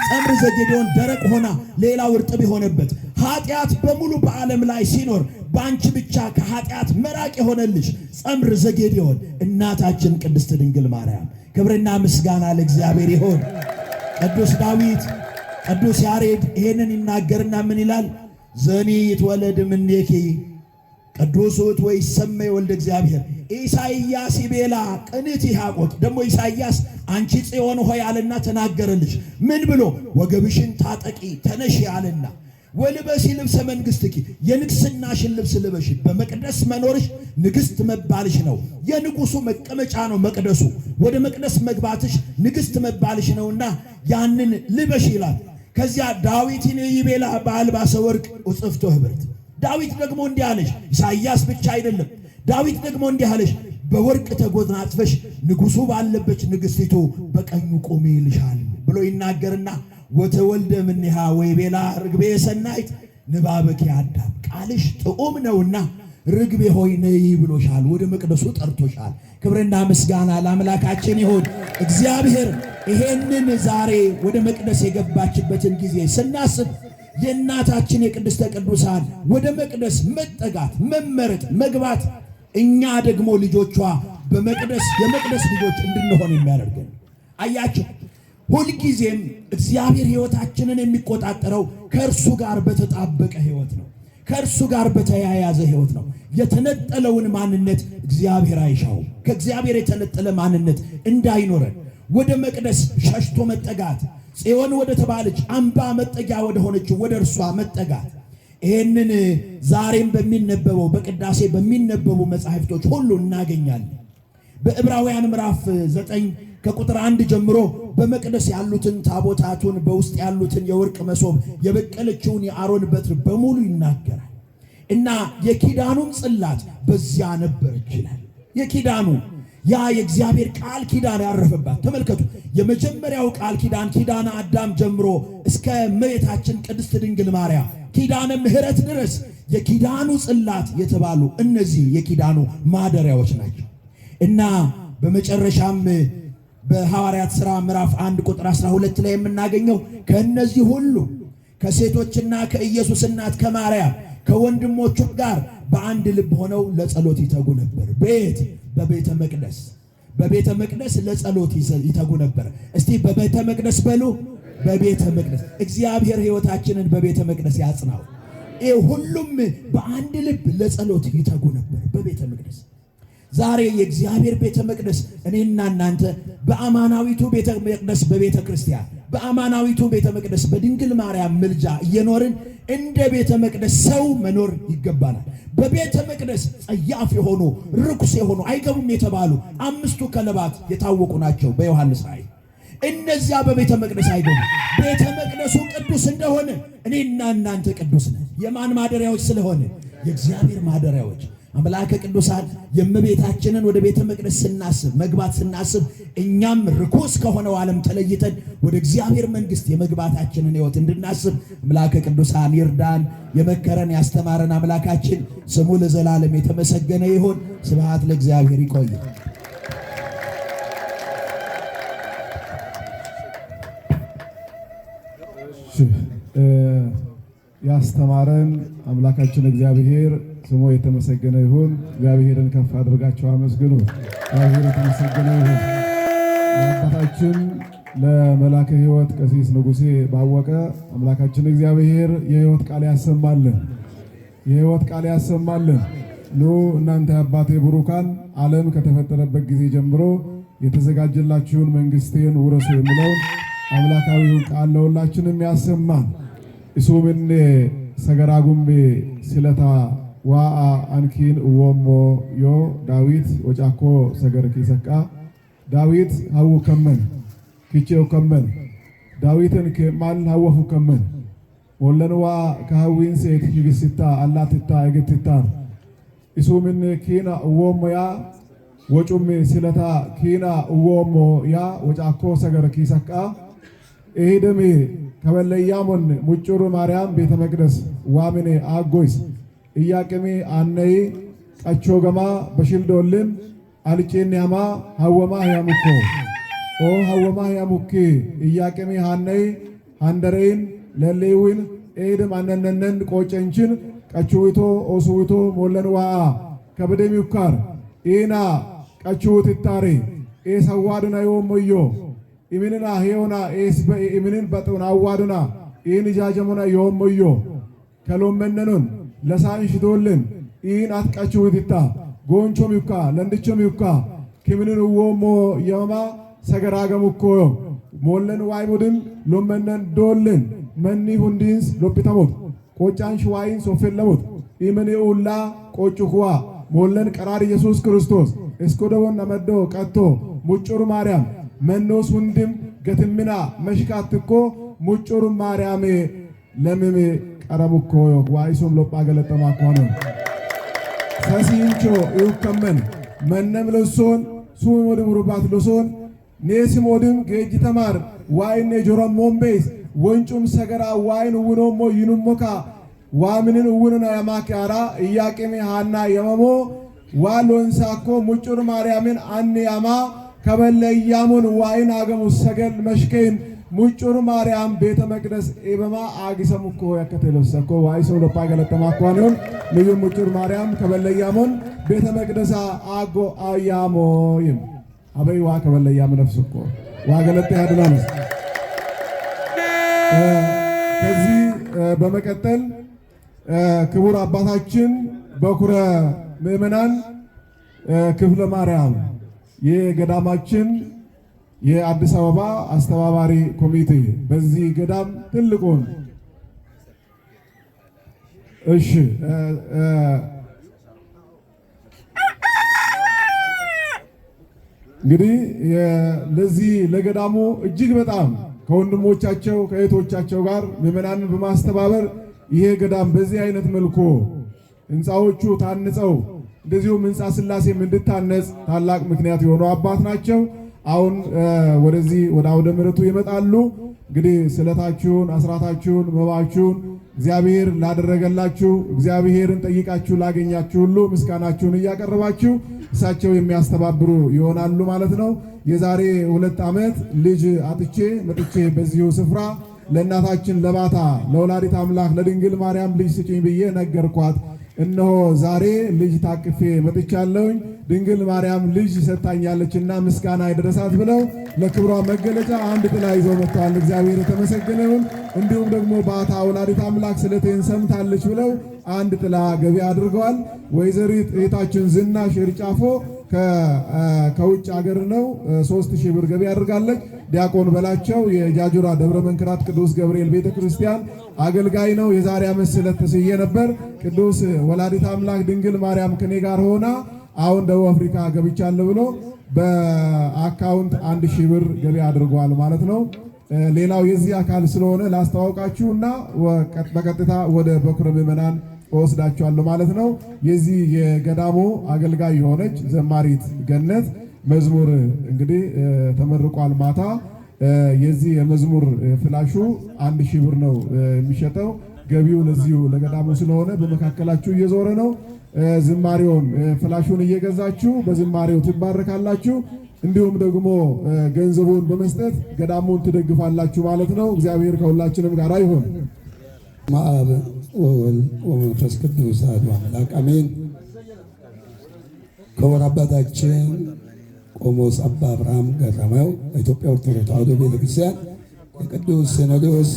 Speaker 2: ጸምር ዘጌዴዎን ደረቅ ሆና ሌላው እርጥብ የሆነበት ኃጢአት በሙሉ በዓለም ላይ ሲኖር በአንቺ ብቻ ከኃጢአት መራቅ የሆነልሽ ጸምር ዘጌዴዎን እናታችን ቅድስት ድንግል ማርያም። ክብርና ምስጋና ለእግዚአብሔር ይሁን። ቅዱስ ዳዊት ቅዱስ ያሬድ ይሄንን ይናገርና ምን ይላል? ዘኒ ይትወለድ እምኔኪ ቅዱስ ውእቱ ወይሰመይ ወልደ እግዚአብሔር። ኢሳይያስ ይቤላ ቅንት ይሃቆት። ደግሞ ኢሳይያስ አንቺ ጽዮን ሆይ አለና ተናገረልሽ። ምን ብሎ? ወገብሽን ታጠቂ ተነሽ አለና ወልበሲ ልብሰ መንግሥትኪ፣ የንግሥናሽን ልብስ ልበሽ። በመቅደስ መኖርሽ ንግሥት መባልሽ ነው። የንጉሡ መቀመጫ ነው መቅደሱ። ወደ መቅደስ መግባትሽ ንግሥት መባልሽ ነውና ያንን ልበሽ ይላል። ከዚያ ዳዊትን ይቤላ በአልባሰ ወርቅ ውጽፍቶ ኅብርት። ዳዊት ደግሞ እንዲህ አለሽ። ኢሳይያስ ብቻ አይደለም፣ ዳዊት ደግሞ እንዲህ አለሽ፣ በወርቅ ተጎናጽፈሽ ንጉሡ ባለበት ንግሥቲቱ በቀኙ ቆሜ ይልሻል ብሎ ይናገርና ወተወልደ እምኔሃ ወይቤላ ርግቤ ሰናይት ንባበኪ አዳም፣ ቃልሽ ጥዑም ነውና ርግቤ ሆይ ነይ ብሎሻል፣ ወደ መቅደሱ ጠርቶሻል። ክብርና ምስጋና ለአምላካችን ይሁን። እግዚአብሔር ይሄንን ዛሬ ወደ መቅደስ የገባችበትን ጊዜ ስናስብ የእናታችን የቅድስተ ቅዱሳን ወደ መቅደስ መጠጋት፣ መመረጥ፣ መግባት እኛ ደግሞ ልጆቿ በመቅደስ የመቅደስ ልጆች እንድንሆን የሚያደርገን አያችሁ። ሁልጊዜም እግዚአብሔር ሕይወታችንን የሚቆጣጠረው ከእርሱ ጋር በተጣበቀ ሕይወት ነው። ከእርሱ ጋር በተያያዘ ሕይወት ነው። የተነጠለውን ማንነት እግዚአብሔር አይሻውም። ከእግዚአብሔር የተነጠለ ማንነት እንዳይኖረን ወደ መቅደስ ሸሽቶ መጠጋት፣ ጽዮን ወደ ተባለች አምባ መጠጊያ ወደ ሆነችው ወደ እርሷ መጠጋት። ይህንን ዛሬም በሚነበበው በቅዳሴ በሚነበቡ መጻሕፍቶች ሁሉ እናገኛለን። በዕብራውያን ምዕራፍ 9 ከቁጥር 1 ጀምሮ በመቅደስ ያሉትን ታቦታቱን፣ በውስጥ ያሉትን የወርቅ መሶብ፣ የበቀለችውን የአሮን በትር በሙሉ ይናገራል እና የኪዳኑም ጽላት በዚያ ነበረች ይላል። የኪዳኑ ያ የእግዚአብሔር ቃል ኪዳን ያረፈባት። ተመልከቱ፣ የመጀመሪያው ቃል ኪዳን ኪዳነ አዳም ጀምሮ እስከ እመቤታችን ቅድስት ድንግል ማርያም ኪዳነ ምሕረት ድረስ የኪዳኑ ጽላት የተባሉ እነዚህ የኪዳኑ ማደሪያዎች ናቸው እና በመጨረሻም በሐዋርያት ሥራ ምዕራፍ 1 ቁጥር 12 ላይ የምናገኘው ከእነዚህ ሁሉ ከሴቶችና ከኢየሱስ እናት ከማርያም ከወንድሞቹ ጋር በአንድ ልብ ሆነው ለጸሎት ይተጉ ነበር። ቤት በቤተ መቅደስ፣ በቤተ መቅደስ ለጸሎት ይተጉ ነበር። እስቲ በቤተ መቅደስ በሉ። በቤተ መቅደስ እግዚአብሔር ሕይወታችንን በቤተ መቅደስ ያጽናው። ሁሉም በአንድ ልብ ለጸሎት ይተጉ ነበር በቤተ መቅደስ። ዛሬ የእግዚአብሔር ቤተ መቅደስ እኔና እናንተ በአማናዊቱ ቤተ መቅደስ በቤተ ክርስቲያን በአማናዊቱ ቤተ መቅደስ በድንግል ማርያም ምልጃ እየኖርን እንደ ቤተ መቅደስ ሰው መኖር ይገባናል። በቤተ መቅደስ ጸያፍ የሆኑ ርኩስ የሆኑ አይገቡም የተባሉ 5ቱ ከለባት የታወቁ ናቸው በዮሐንስ ራእይ። እነዚያ በቤተ መቅደስ አይገቡም። ቤተ መቅደሱ ቅዱስ እንደሆነ እኔና እናንተ ቅዱስ ነን። የማን ማደሪያዎች ስለሆነ? የእግዚአብሔር ማደሪያዎች። አምላከ ቅዱሳን የእመቤታችንን ወደ ቤተ መቅደስ ስናስብ መግባት ስናስብ እኛም ርኩስ ከሆነው ዓለም ተለይተን ወደ እግዚአብሔር መንግሥት የመግባታችንን ሕይወት እንድናስብ አምላከ ቅዱሳን ይርዳን። የመከረን ያስተማረን አምላካችን ስሙ ለዘላለም የተመሰገነ ይሁን። ስብሐት ለእግዚአብሔር። ይቆይ።
Speaker 1: ያስተማረን አምላካችን እግዚአብሔር ስሙ የተመሰገነ ይሁን። እግዚአብሔርን ከፍ አድርጋችሁ አመስግኑ። እግዚአብሔር የተመሰገነ ይሁን። ለአባታችን ለመላከ ሕይወት ቀሲስ ንጉሴ ባወቀ አምላካችን እግዚአብሔር የሕይወት ቃል ያሰማልን፣ የሕይወት ቃል ያሰማልን። ኑ እናንተ አባቴ ብሩካን ዓለም ከተፈጠረበት ጊዜ ጀምሮ የተዘጋጀላችሁን መንግስቴን ውረሱ የሚለውን አምላካዊውን ቃል ለሁላችንም ያሰማን። ኢሱምን ሰገራጉምቤ ሲለታ ዋአ አንኪን እወሞ ዮ ዳዊት ወጫኮ ሰገር ኪሰቃ ዳዊት ሀው ከመን ኪቼው ከመን ዳዊትን ከማል ሀወፉ ከመን ወለንዋ ከሀዊን ሴት ይግስታ አላትታ እግትታ ኢሱምን ኪና እወሞ ያ ወጩም ሲለታ ኪና እወሞ ያ ወጫኮ ሰገር ኪሰቃ ኤሄደሜ ከበለያሞን ሙጭሩ ማርያም ቤተ መቅደስ ዋምኔ አጎይስ እያቅሜ አነይ ቀቾ ገማ በሽልዶልን አልጬን ያማ ሀወማ ያሙኮ ኦ ሀወማ ያሙኬ እያቅሜ ሃነይ ሃንደሬን ለሌዊን ኤድም አነነነን ቆጨንችን ቀቹዊቶ ኦሱዊቶ ሞለንዋ ከበደሚውካር ኢና ቀቹውት ታሬ ኤሰዋድና ዮሞዮ ኢምንና ሄዮና ኤስበ ኢምንን በጡና አዋዱና ኢን ጃጀሙና ዮሞዮ ከሎመነኑን ለሳንሽቶልን ኢን አትቀቹውትታ ጎንቾም ይውካ ለንድቾም ይውካ ክምንን ወሞ የማ ሰገራገሙኮ ሞለን ዋይሙድን ሎመነን ዶልን መኒ ሁንዲንስ ሎፒታሞት ቆጫንሽ ዋይን ሶፌለሞት ኢመኔ ኡላ ቆጩኹዋ ሞለን ቀራር ኢየሱስ ክርስቶስ እስኮደወን ነመዶ ቀቶ ሙጭሩ ማርያም መኖስ ሁንድም ገትምና መሽካትኮ ሙጭሩ ማርያም ለምም ቀረሙኮ ዋይሶም ሎጳ ገለጠማ ኮነ ሰሲንቾ ይውከመን መነም ለሶን ሱሞድም ሩባት ለሶን ኔሲሞድም ጌጅ ተማር ዋይኔ ጆሮም ሞምቤስ ወንጩም ሰገራ ዋይን ውኖሞ ይኑሞካ ዋምንን ውኑና ያማካራ እያቄሜ ሃና የመሞ ዋሎንሳኮ ሙጭሩ ማርያምን አን ያማ ከበለያሙን ዋይን አገሙ ሰገል መሽከን ሙጭሩ ማርያም ቤተ መቅደስ ኤበማ አግሰሙኮ ያከተለሰኮ ዋይሶ ለፓ ገለጠማ ኳኑን ልዩ ሙጭሩ ማርያም ከበለያሙን ቤተ መቅደሳ አጎ አያሞይም አበይዋ ከበለያም ነፍስኮ ዋገለጠ ያድናንስ። ከዚህ በመቀጠል ክቡር አባታችን በኩረ ምእመናን ክፍለ ማርያም የገዳማችን የአዲስ አበባ አስተባባሪ ኮሚቴ በዚህ ገዳም ትልቁን እንግዲህ ለዚህ ለገዳሙ እጅግ በጣም ከወንድሞቻቸው ከእህቶቻቸው ጋር ምእመናንን በማስተባበር ይሄ ገዳም በዚህ አይነት መልኩ ህንፃዎቹ ታንጸው እንደዚሁም ህንፃ ሥላሴም እንድታነጽ ታላቅ ምክንያት የሆኑ አባት ናቸው። አሁን ወደዚህ ወደ አውደ ምሕረቱ ይመጣሉ። እንግዲህ ስለታችሁን፣ አስራታችሁን፣ መባችሁን እግዚአብሔር ላደረገላችሁ እግዚአብሔርን ጠይቃችሁ ላገኛችሁ ሁሉ ምስጋናችሁን እያቀረባችሁ እሳቸው የሚያስተባብሩ ይሆናሉ ማለት ነው። የዛሬ 2 ዓመት ልጅ አጥቼ መጥቼ በዚሁ ስፍራ ለእናታችን ለባታ ለወላዲት አምላክ ለድንግል ማርያም ልጅ ስጪኝ ብዬ ነገርኳት። እነሆ ዛሬ ልጅ ታቅፌ መጥቻለሁኝ። ድንግል ማርያም ልጅ ሰጣኛለችና ምስጋና ይድረሳት ብለው ለክብሯ መገለጫ አንድ ጥላ ይዘው መጥተዋል። እግዚአብሔር የተመሰገነ ይሁን። እንዲሁም ደግሞ ባታ ወላዲት አምላክ ስለቴን ሰምታለች ብለው አንድ ጥላ ገቢ አድርገዋል። ወይዘሪት እህታችን ዝናሽ እርጫፎ ከውጭ ሀገር ነው 3000 ብር ገቢ አድርጋለች። ዲያቆን በላቸው የጃጁራ ደብረ መንክራት ቅዱስ ገብርኤል ቤተክርስቲያን አገልጋይ ነው። የዛሬ ዓመት ስለት ተስዬ ነበር። ቅዱስ ወላዲት አምላክ ድንግል ማርያም ከኔ ጋር ሆና አሁን ደቡብ አፍሪካ ገብቻለሁ ብሎ በአካውንት 1000 ብር ገቢ አድርጓል ማለት ነው። ሌላው የዚህ አካል ስለሆነ ላስተዋውቃችሁና በቀጥታ ወደ በኩረ ምእመናን ወስዳችኋለሁ ማለት ነው። የዚህ የገዳሙ አገልጋይ የሆነች ዘማሪት ገነት መዝሙር እንግዲህ ተመርቋል ማታ። የዚህ የመዝሙር ፍላሹ 1000 ብር ነው የሚሸጠው። ገቢው ለዚሁ ለገዳሙ ስለሆነ በመካከላችሁ እየዞረ ነው። ዝማሬውን ፍላሹን እየገዛችሁ በዝማሬው ትባረካላችሁ። እንዲሁም ደግሞ ገንዘቡን በመስጠት ገዳሙን ትደግፋላችሁ ማለት ነው። እግዚአብሔር ከሁላችንም ጋር ይሁን።
Speaker 5: አብ ወወልድ ወመንፈስ ቅዱስ አሐዱ አምላክ አሜን። ክቡር አባታችን ቆሞስ አባ አብርሃም ገረመው በኢትዮጵያ ኦርቶዶክስ ተዋሕዶ ቤተክርስቲያን የቅዱስ ሲኖዶስ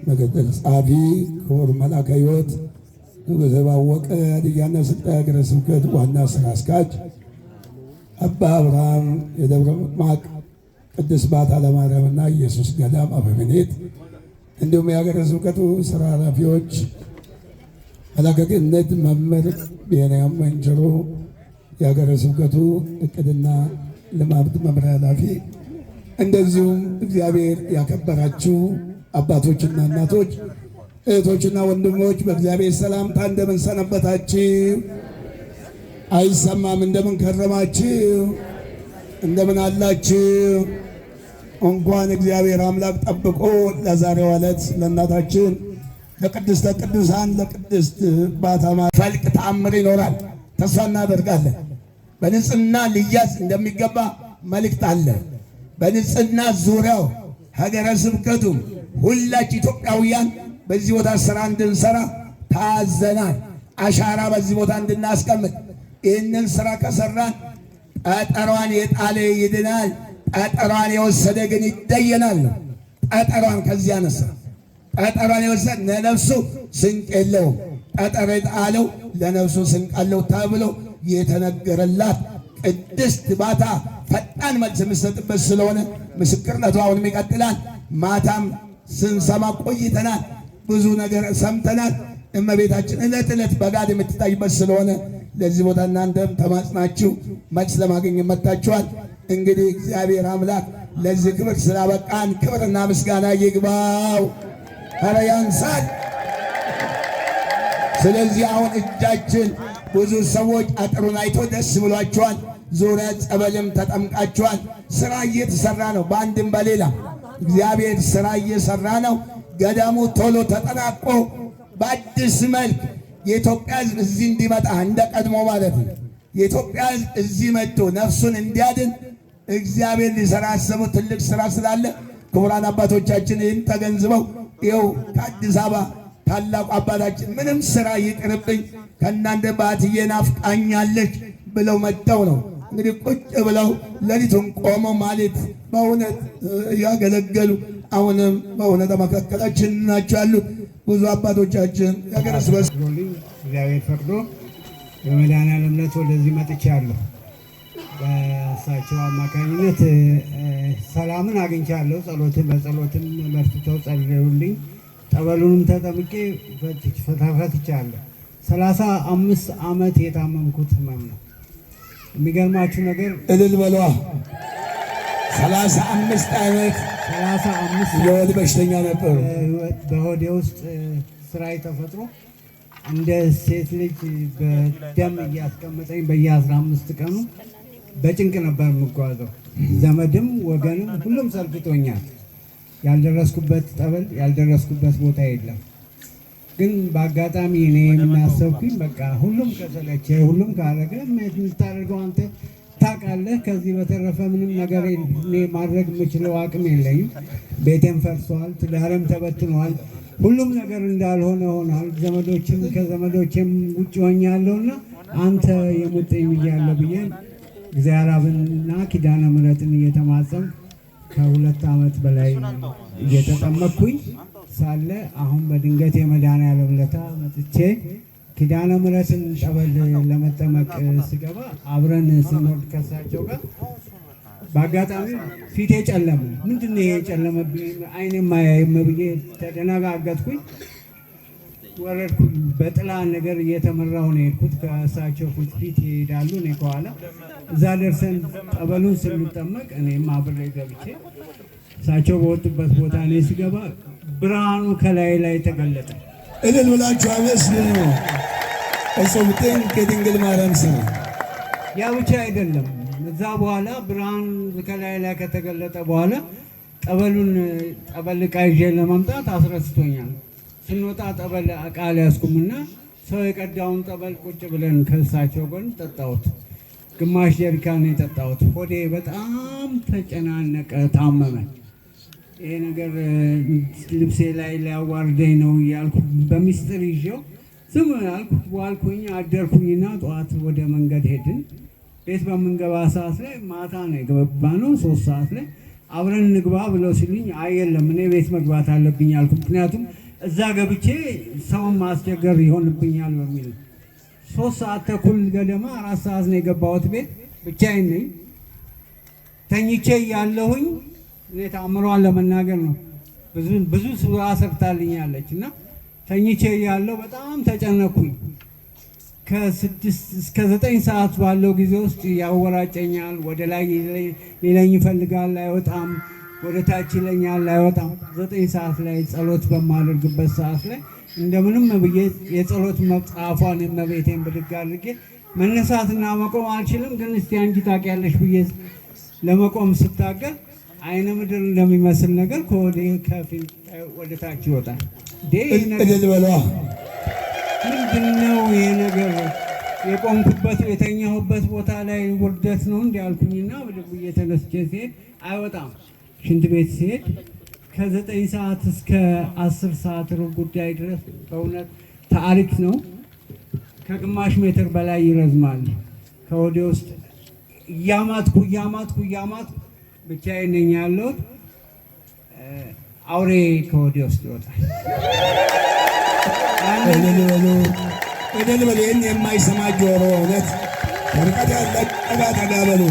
Speaker 5: ምክትል ጸሐፊ፣ ክቡር መልአከ ሕይወት ንጉሠ ባወቀ ሀዲያና ስልጤ ሀገረ ስብከት ዋና ሥራ አስኪያጅ አባ አብርሃም የደብረ ምጥማቅ ቅድስት ባታ ለማርያምና ኢየሱስ ገዳም አበምኔት እንዲሁም የሀገረ ስብከቱ ሥራ ኃላፊዎች፣ መልአከ ክህነት መምህር ብንያም መንችሮ የሀገረ ስብከቱ ዕቅድና ልማት መምሪያ ኃላፊ፣ እንደዚሁም እግዚአብሔር ያከበራችሁ አባቶችና እናቶች፣ እህቶችና ወንድሞች በእግዚአብሔር ሰላምታ እንደምን ሰነበታችሁ? አይሰማም? እንደምን ከረማችሁ? እንደምን አላችሁ? እንኳን እግዚአብሔር አምላክ ጠብቆ ለዛሬው ዕለት ለእናታችን ለቅድስተ ቅዱሳን ለቅድስት ባታ ፈልቅ ተአምር ይኖራል ተስፋ እናደርጋለን። በንጽህና ሊያዝ እንደሚገባ መልእክት አለ። በንጽህና ዙሪያው ሀገረ ስብከቱም ሁላችን ኢትዮጵያውያን በዚህ ቦታ ስራ እንድንሰራ ታዘናል። አሻራ በዚህ ቦታ እንድናስቀምጥ ይህንን ስራ ከሰራን ጠጠሯን የጣለ ይድናል፣ ጠጠሯን የወሰደ ግን ይደየናል ነው። ጠጠሯን ከዚህ ያነሳ ጠጠሯን የወሰደ ለነፍሱ ስንቅ የለውም፣ ጠጠር የጣለው ለነፍሱ ስንቅ አለው ተብሎ የተነገረላት ቅድስት ባታ ፈጣን መልስ የምትሰጥበት ስለሆነ ምስክርነቱ አሁንም ይቀጥላል። ማታም ስንሰማ ቆይተናል፣ ብዙ ነገር ሰምተናል። እመቤታችን ዕለት ዕለት በጋድ የምትታይበት ስለሆነ ለዚህ ቦታ እናንተም ተማጽናችሁ መልስ ለማግኘት መጥታችኋል። እንግዲህ እግዚአብሔር አምላክ ለዚህ ክብር ስላበቃን ክብርና ምስጋና ይግባው። ኧረ ያንሳል። ስለዚህ አሁን እጃችን ብዙ ሰዎች አጥሩን አይቶ ደስ ብሏቸዋል። ዙሪያ ጸበልም ተጠምቃቸዋል። ስራ እየተሰራ ነው። በአንድም በሌላ እግዚአብሔር ስራ እየሰራ ነው። ገዳሙ ቶሎ ተጠናቆ በአዲስ መልክ የኢትዮጵያ ሕዝብ እዚህ እንዲመጣ እንደ ቀድሞ ማለት ነው። የኢትዮጵያ ሕዝብ እዚህ መጥቶ ነፍሱን እንዲያድን እግዚአብሔር ሊሰራ ያሰበው ትልቅ ስራ ስላለ ክቡራን አባቶቻችን ይህን ተገንዝበው ይኸው ከአዲስ አበባ ታላቁ አባታችን ምንም ስራ ይቅርብኝ ከእናንተ ባትዬ ናፍቃኛለች ብለው መጥተው ነው እንግዲህ ቁጭ ብለው ሌሊቱን ቆመው ማለት በእውነት ያገለገሉ አሁንም በእውነት መካከላችን ናቸው ያሉት ብዙ አባቶቻችን የሀገረ ስብከት
Speaker 6: እግዚአብሔር ፈቅዶ በመድኃኔዓለም ዕለት ወደዚህ መጥቻለሁ። በእሳቸው አማካኝነት ሰላምን አግኝቻለሁ። በጸሎትም በርትተው ጸልየውልኝ ጠበሉንም ተጠምቄ ፈትቻለሁ። 35 ዓመት የታመምኩት ህመም ነው። የሚገርማችሁ ነገር
Speaker 2: እልል በሏ 35 ዓመት የወድ በሽተኛ ነበሩ።
Speaker 6: በሆዴ ውስጥ ስራይ ተፈጥሮ እንደ ሴት ልጅ በደም እያስቀመጠኝ በየ15 ቀኑ በጭንቅ ነበር የምጓዘው። ዘመድም ወገንም ሁሉም ሰልፍቶኛል። ያልደረስኩበት ጠበል ያልደረስኩበት ቦታ የለም። ግን በአጋጣሚ እኔ የምናሰብኩኝ በቃ ሁሉም ከሰለቸ ሁሉም ካረገ የምታደርገው አንተ ታውቃለህ። ከዚህ በተረፈ ምንም ነገር እኔ ማድረግ የምችለው አቅም የለኝም። ቤቴም ፈርሷል፣ ትዳርም ተበትኗል። ሁሉም ነገር እንዳልሆነ ሆኗል። ዘመዶችም ከዘመዶችም ውጭ ሆኛለሁና አንተ የሙጥኝ ብያለሁ ብዬ እግዚአብሔር አብንና ኪዳነ ምሕረትን እየተማጸን ከ2 ዓመት በላይ እየተጠመቅኩኝ ሳለ አሁን በድንገት የመድኃኔዓለም ዕለት መጥቼ ኪዳነ ምሕረትን ጠበል ለመጠመቅ ስገባ አብረን ስንወርድ ከሳቸው ጋር በአጋጣሚ ፊቴ ጨለመ። ምንድን ነው የጨለመብኝ? አይኔ ማያይም ብዬ ተደነጋገጥኩኝ። ወረድኩኝ። በጥላ ነገር እየተመራሁ ነው የሄድኩት። ከእሳቸው ፊት ይሄዳሉ፣ እኔ ከኋላ። እዛ ደርሰን ጠበሉን ስንጠመቅ እኔም አብሬ ገብቼ እሳቸው በወጡበት ቦታ እኔ ስገባ ብርሃኑ ከላይ ላይ ተገለጠ።
Speaker 2: እልል ብላችሁ አመስግኑ። እጾምቴን ከድንግል ማርያም ስም።
Speaker 6: ያ ብቻ አይደለም። እዛ በኋላ ብርሃን ከላይ ላይ ከተገለጠ በኋላ ጠበል ዕቃ ይዤ ለመምጣት አስረስቶኛል። ስንወጣ ጠበል ዕቃ አልያዝኩምና ሰው የቀዳውን ጠበል ቁጭ ብለን ከእሳቸው ጎን ጠጣሁት። ግማሽ ጀሪካን የጠጣሁት። ሆዴ በጣም ተጨናነቀ፣ ታመመ። ይሄ ነገር ልብሴ ላይ ሊያዋርደኝ ነው እያልኩ በሚስጥር ይዤው ዝም አልኩ። ዋልኩኝ አደርኩኝና ጠዋት ወደ መንገድ ሄድን። ቤት በምንገባ ሰዓት ላይ ማታ ነው የገባ ነው 3 ሰዓት ላይ አብረን እንግባ ብለው ሲሉኝ አየለም እኔ ቤት መግባት አለብኝ አልኩ። ምክንያቱም እዛ ገብቼ ሰውን ማስቸገር ይሆንብኛል በሚል 3 ሰዓት ተኩል ገደማ 4 ሰዓት ነው የገባሁት ቤት። ብቻዬን ነኝ። ተኝቼ ያለሁኝ እኔ ተአምሯን ለመናገር ነው ብዙ ስራ ሰርታልኛለች እና ተኝቼ ያለው በጣም ተጨነኩኝ። ከ6 እስከ 9 ሰዓት ባለው ጊዜ ውስጥ ያወራጨኛል። ወደ ላይ ሊለኝ ይፈልጋል፣ አይወጣም። ወደ ታች ይለኛል፣ አይወጣም። 9 ሰዓት ላይ ጸሎት በማደርግበት ሰዓት ላይ እንደምንም ብዬ የጸሎት መጽሐፏን እመቤቴን ብድግ አድርጌ መነሳትና መቆም አልችልም፣ ግን እስቲ አንቺ ታውቂያለሽ ብዬ ለመቆም ስታገል አይነ ምድር እንደሚመስል ነገር ከወደ ከፊል ወደ ታች ይወጣል። ምንድነው ይሄ ነገር? የቆምኩበት የተኛሁበት ቦታ ላይ ውርደት ነው እንዲ ያልኩኝና ብድግ ብዬ ተነስቼ ሲሄድ አይወጣም። ሽንት ቤት ሲሄድ ከ9 ሰዓት እስከ 10 ሰዓት ሩብ ጉዳይ ድረስ በእውነት ታሪክ ነው። ከግማሽ ሜትር በላይ ይረዝማል። ከወደ ውስጥ እያማትኩ ብቻዬን ነኝ ያለሁት። አውሬ ከወደ ውስጥ ይወጣል።
Speaker 5: እደልበሌን የማይሰማ ጆሮ እውነት ርቀት ያለ ጠጋ በሉ።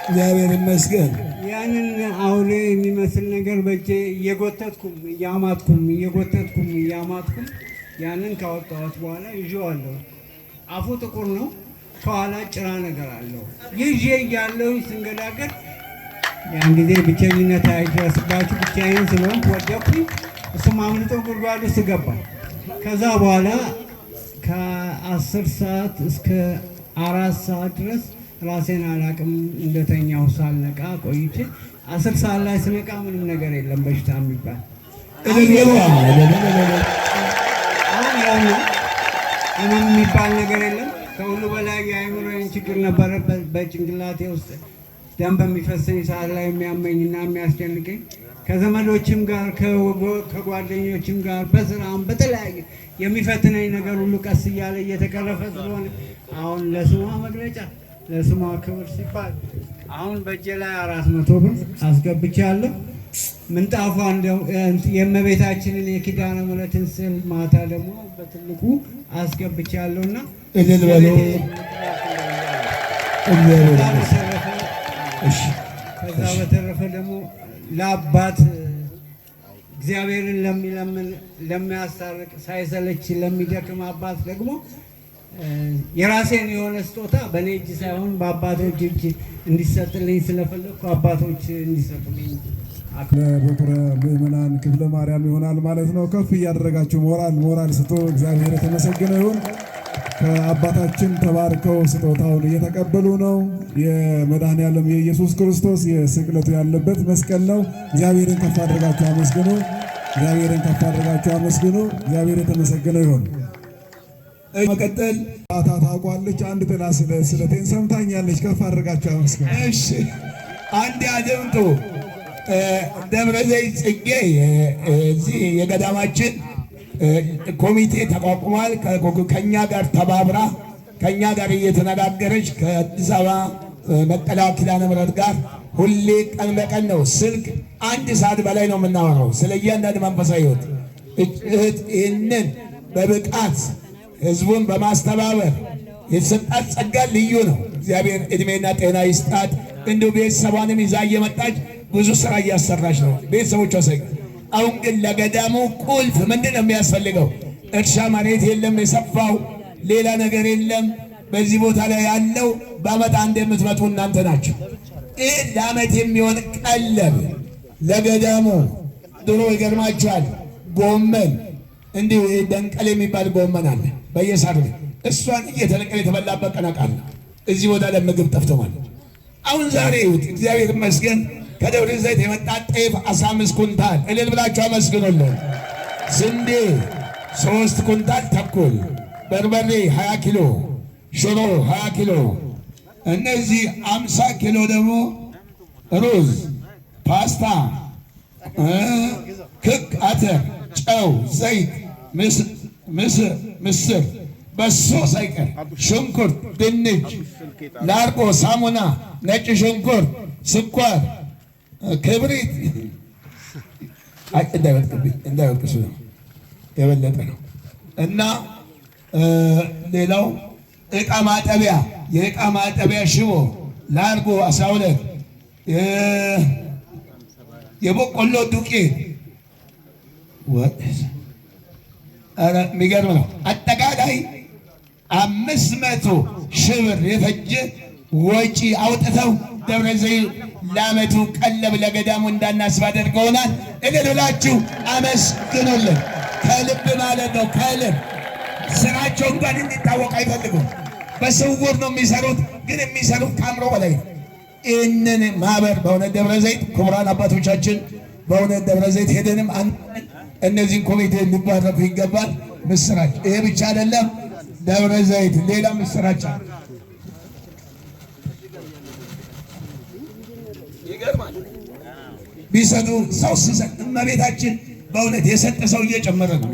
Speaker 5: እግዚአብሔር ይመስገን።
Speaker 6: ያንን አውሬ የሚመስል ነገር በእጄ እየጎተትኩም ያንን ካወጣሁት በኋላ ይዤዋለሁ። አፉ ጥቁር ነው፣ ከኋላ ጭራ ነገር አለው። ይዤ እያለሁ ስንገዳገድ ያን ጊዜ ብቸኝነት አይደርስባችሁ፣ ብቻዬን ስለሆንኩ ወደኩኝ። እሱም አምልጦ ጉድጓድ ውስጥ ገባ። ከዛ በኋላ ከ10 ሰዓት እስከ 4 ሰዓት ድረስ ራሴን አላቅም። እንደተኛው ሳልነቃ ቆይቼ 10 ሰዓት ላይ ስነቃ ምንም ነገር የለም በሽታ የሚባል ህመም የሚባል ነገር የለም። ከሁሉ በላይ የአእምሮዬን ችግር ነበረ። በጭንቅላቴ ውስጥ ደም በሚፈሰኝ ሰዓት ላይ የሚያመኝና የሚያስጨንቀኝ ከዘመዶችም ጋር ከጓደኞችም ጋር በስራም በተለያየ የሚፈትነኝ ነገር ሁሉ ቀስ እያለ እየተቀረፈ ስለሆነ አሁን ለስሟ መግለጫ ለስሟ ክብር ሲባል አሁን በእጄ ላይ 400 ብር አስገብቻለሁ። ምንጣፏ የእመቤታችንን የኪዳነ ምሕረትን ስዕል ማታ ደግሞ በትልቁ አስገብቻለሁና
Speaker 5: እልል በሉ።
Speaker 6: ከዛ በተረፈ ደግሞ ለአባት እግዚአብሔርን ለሚለምን ለሚያስታርቅ ሳይሰለች ለሚደክም አባት ደግሞ የራሴን የሆነ ስጦታ በእኔ እጅ ሳይሆን በአባቶች እጅ እንዲሰጥልኝ ስለፈለግኩ አባቶች እንዲሰጡልኝ
Speaker 1: ለበኩረ ምዕመናን ክፍለ ማርያም ይሆናል ማለት ነው። ከፍ እያደረጋችሁ ሞራል ስጡ። እግዚአብሔር የተመሰገነ ይሁን። ከአባታችን ተባርከው ስጦታውን እየተቀበሉ ነው። የመድኃኔዓለም የኢየሱስ ክርስቶስ የስቅለቱ ያለበት መስቀል ነው። እግዚአብሔርን ከፍ አድርጋችሁ አመስግኑ። እግዚአብሔር የተመሰገነ ይሁን።
Speaker 5: መቀጠል
Speaker 1: ታውቋለች። አንድ ጥላ ስለቴን ሰምታኛለች። ከፍ አድርጋችሁ አመስግኑ።
Speaker 5: እሺ፣ አንድ አድምጡ። ደብረ ዘይት ጽጌ እዚህ የገዳማችን ኮሚቴ ተቋቁሟል። ከኛ ጋር ተባብራ ከኛ ጋር እየተነጋገረች ከአዲስ አበባ መጠለያ ኪዳነ ምሕረት ጋር ሁሌ ቀን በቀን ነው ስልክ 1 ሰዓት በላይ ነው የምናወራው ስለ እያንዳንድ መንፈሳዊ ሕይወት። እህት ይህንን በብቃት ህዝቡን በማስተባበር የተሰጣት ጸጋ ልዩ ነው። እግዚአብሔር እድሜና ጤና ይስጣት። እንዲሁ ቤተሰቧንም ይዛ እየመጣች ብዙ ስራ እያሰራች ነው ቤተሰቦቿ ሳይቀር። አሁን ግን ለገዳሙ ቁልፍ ምንድን ነው የሚያስፈልገው? እርሻ መሬት የለም የሰፋው፣ ሌላ ነገር የለም። በዚህ ቦታ ላይ ያለው በዓመት አንድ የምትመጡ እናንተ ናቸው። ይህ ለዓመት የሚሆን ቀለብ ለገዳሙ ድሮ ይገርማችኋል፣ ጎመን እንዲሁ ደንቀል የሚባል ጎመን አለ በየሳር እሷን እየተነቀለ የተበላበት ቀናቃል ነው። እዚህ ቦታ ለምግብ ጠፍቶ ማለት አሁን ዛሬ ይሁት እግዚአብሔር ይመስገን ከደብረ ዘይት የመጣ ጤፍ 15 ኩንታል እልል ብላችሁ አመስግኑልን። ስንዴ 3 ኩንታል ተኩል፣ በርበሬ 20 ኪሎ፣ ሽሮ 20 ኪሎ፣ እነዚህ 50 ኪሎ ደግሞ ሩዝ፣ ፓስታ ክክ፣ አተር፣ ጨው፣ ዘይት፣ ምስር፣ በሶ ሳይቀር፣ ሽንኩርት፣ ድንች፣ ላርጎ፣ ሳሙና፣ ነጭ ሽንኩርት፣ ስኳር፣ ክብሪት እንዳይወጥቅሱ ነው የበለጠ ነው እና ሌላው ዕቃ ማጠቢያ፣ የዕቃ ማጠቢያ ሽቦ፣ ላርጎ 12፣ የበቆሎ ዱቄት የሚገርም ነው። አጠቃላይ 500 ሺህ ብር የፈጀ ወጪ አውጥተው ደብረ ዘይት ለዓመቱ ቀለብ ለገዳሙ እንዳናስብ አድርገውናል። እልል ብላችሁ አመስግኑልን ከልብ ማለት ነው። ከልብ ስራቸው እንኳን እንዲታወቅ አይፈልጉም። በስውር ነው የሚሰሩት፣ ግን የሚሰሩት ከአእምሮ በላይ ነው። ይህንን ማህበር በእውነት ደብረ ዘይት ክቡራን አባቶቻችን በእውነት ደብረ ዘይት ሄደንም እነዚህን ኮሚቴ ሊባረኩ ይገባል። ምስራች ይሄ ብቻ አይደለም። ደብረ ዘይት ሌላ ምስራች አለ። ይገርማል። ቢሰጡ ሰው ሲሰጥ እመቤታችን በእውነት የሰጠ ሰው እየጨመረ ነው።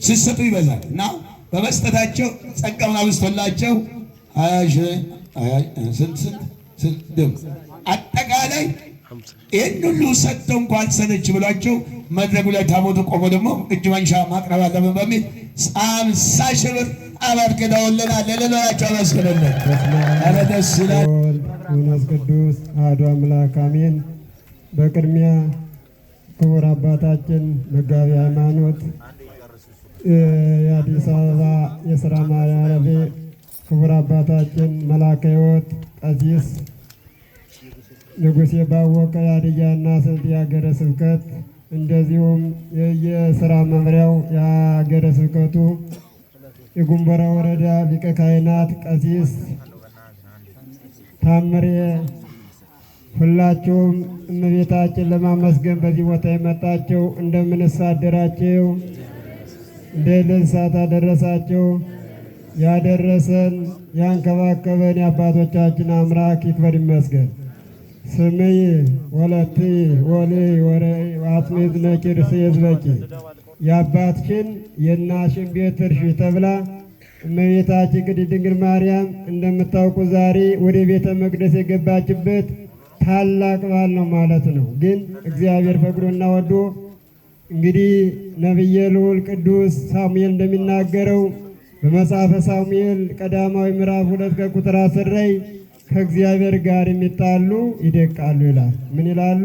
Speaker 5: ሲሰጡ ይበዛል እና በመስጠታቸው ጸጋውን አብዝቶላቸው አጠቃላይ ይህን ሁሉ ሰጥተው እንኳን አልሰለች ብሏቸው መድረኩ ላይ ታቦቱ ቆሞ ደግሞ እጅ መንሻ ማቅረብ አለብን በሚል 50 ሺህ ብር አበርክተውልናል። ለሌላቸው አመስግኑልን። ኧረ ደስ ይላል።
Speaker 7: መንፈስ ቅዱስ አሐዱ አምላክ አሜን። በቅድሚያ ክቡር አባታችን መጋቢ ሃይማኖት የአዲስ አበባ የሥራ ኃላፊ ክቡር አባታችን መላከ ሕይወት ቀሲስ ንጉሴ ባወቀ የሀዲያና ስልጤ ሀገረ ስብከት እንደዚሁም የሥራ መምሪያው የሀገረ ስብከቱ የጉንበራ ወረዳ ሊቀ ካህናት ቀሲስ ታምሬ ሁላችሁም እመቤታችን ለማመስገን በዚህ ቦታ የመጣችሁ እንደምንስ አደራችሁ? እንደምን ሰዓት አደረሳችሁ? ያደረሰን ያንከባከበን የአባቶቻችን አምላክ ይክበር ይመስገን። ስምይ ወለቲ ወልይ ወረይ አጥሜት ነቂርስ የዝበቂ የአባትሽን የእናትሽን ቤት እርሺ ተብላ እመቤታችን ቅድስት ድንግል ማርያም እንደምታውቁ ዛሬ ወደ ቤተ መቅደስ የገባችበት ታላቅ በዓል ነው ማለት ነው። ግን እግዚአብሔር ፈቅዶና ወዶ እንግዲህ ነቢየ ልዑል ቅዱስ ሳሙኤል እንደሚናገረው በመጽሐፈ ሳሙኤል ቀዳማዊ ምዕራፍ 2 ከቁጥር 10 ላይ ከእግዚአብሔር ጋር የሚጣሉ ይደቃሉ ይላል። ምን ይላሉ?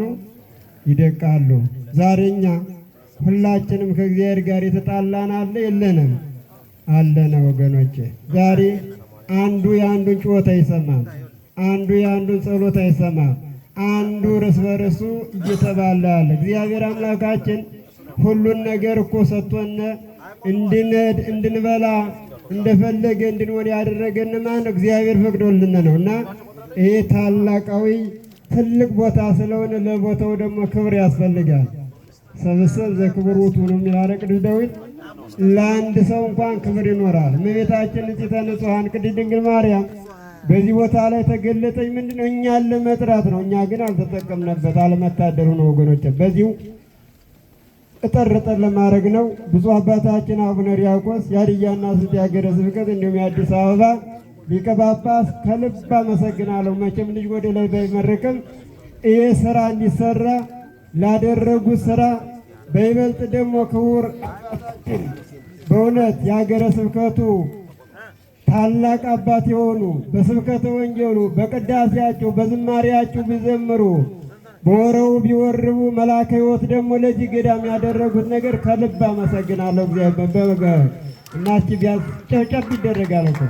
Speaker 7: ይደቃሉ። ዛሬኛ ሁላችንም ከእግዚአብሔር ጋር የተጣላን አለ የለንም? አለነ ወገኖቼ። ዛሬ አንዱ የአንዱን ጩኸት አይሰማም፣ አንዱ የአንዱን ጸሎት አይሰማም፣ አንዱ እርስ በርሱ እየተባለ አለ። እግዚአብሔር አምላካችን ሁሉን ነገር እኮ ሰጥቶን እንድንሄድ እንድንበላ እንደፈለገ እንድንሆን ያደረገን ማን ነው? እግዚአብሔር ፈቅዶልን ነው። እና ይሄ ታላቃዊ ትልቅ ቦታ ስለሆነ ለቦታው ደግሞ ክብር ያስፈልጋል። ሰብእሰብ ዘክቡር ውእቱ ነው የሚለው ቅዱስ ዳዊት። ለአንድ ሰው እንኳን ክብር ይኖራል። እመቤታችን ንጽሕተ ንጹሐን ቅድስት ድንግል ማርያም በዚህ ቦታ ላይ ተገለጠኝ። ምንድነው? እኛን ለመጥራት ነው። እኛ ግን አልተጠቀምንበት፣ አለመታደሩ ነው ወገኖች። በዚሁ እጠር ለማድረግ ነው። ብፁዕ አባታችን አቡነ ሪያቆስ የሀዲያና ስልጤ ሀገረ ስብከት እንዲሁም የአዲስ አበባ ሊቀ ጳጳስ ከልብ አመሰግናለሁ። መቼም ልጅ ወደ ላይ ባይመረቅም ይሄ ስራ እንዲሰራ ላደረጉት ስራ በይበልጥ ደግሞ ክቡር በእውነት የሀገረ ስብከቱ ታላቅ አባት የሆኑ በስብከተ ወንጌሉ በቅዳሴያቸው በዝማሬያቸው ቢዘምሩ በወረው ቢወርቡ መላከ ሕይወት ደግሞ ለዚህ ገዳም ያደረጉት ነገር ከልብ አመሰግናለሁ። እግዚአብሔር እናስቲ ቢያንስ ጨብጨብ ይደረጋል እኮ።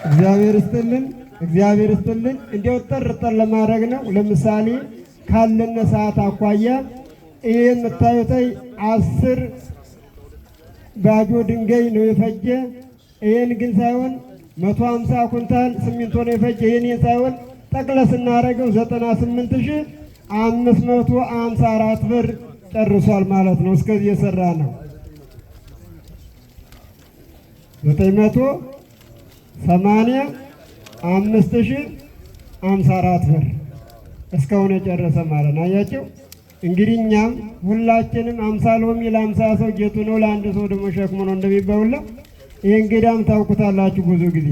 Speaker 7: እግዚአብሔር ይስጥልን፣ እግዚአብሔር ይስጥልን። እንዲያው ጠር ለማድረግ ነው። ለምሳሌ ካለን ሰዓት አኳያ ይሄ የምታዩት 10 ባጆ ድንጋይ ነው የፈጀ። ይሄን ግን ሳይሆን 150 ኩንታል ሲሚንቶ ነው የፈጀ። ይሄን ሳይሆን ጠቅለስ እናደርገው 98,554 ብር ጨርሷል ማለት ነው። እስከዚህ የሰራ ነው 985,054 ብር እስካሁን የጨረሰ ማለት ነው። አያቸው እንግዲህ እኛም ሁላችንም 50 ሎሚ ለ50 ሰው ጌጡ ነው፣ ለአንድ ሰው ደግሞ ሸክሙ ነው እንደሚባውላ ይህን ገዳም ታውቁታላችሁ። ብዙ ጊዜ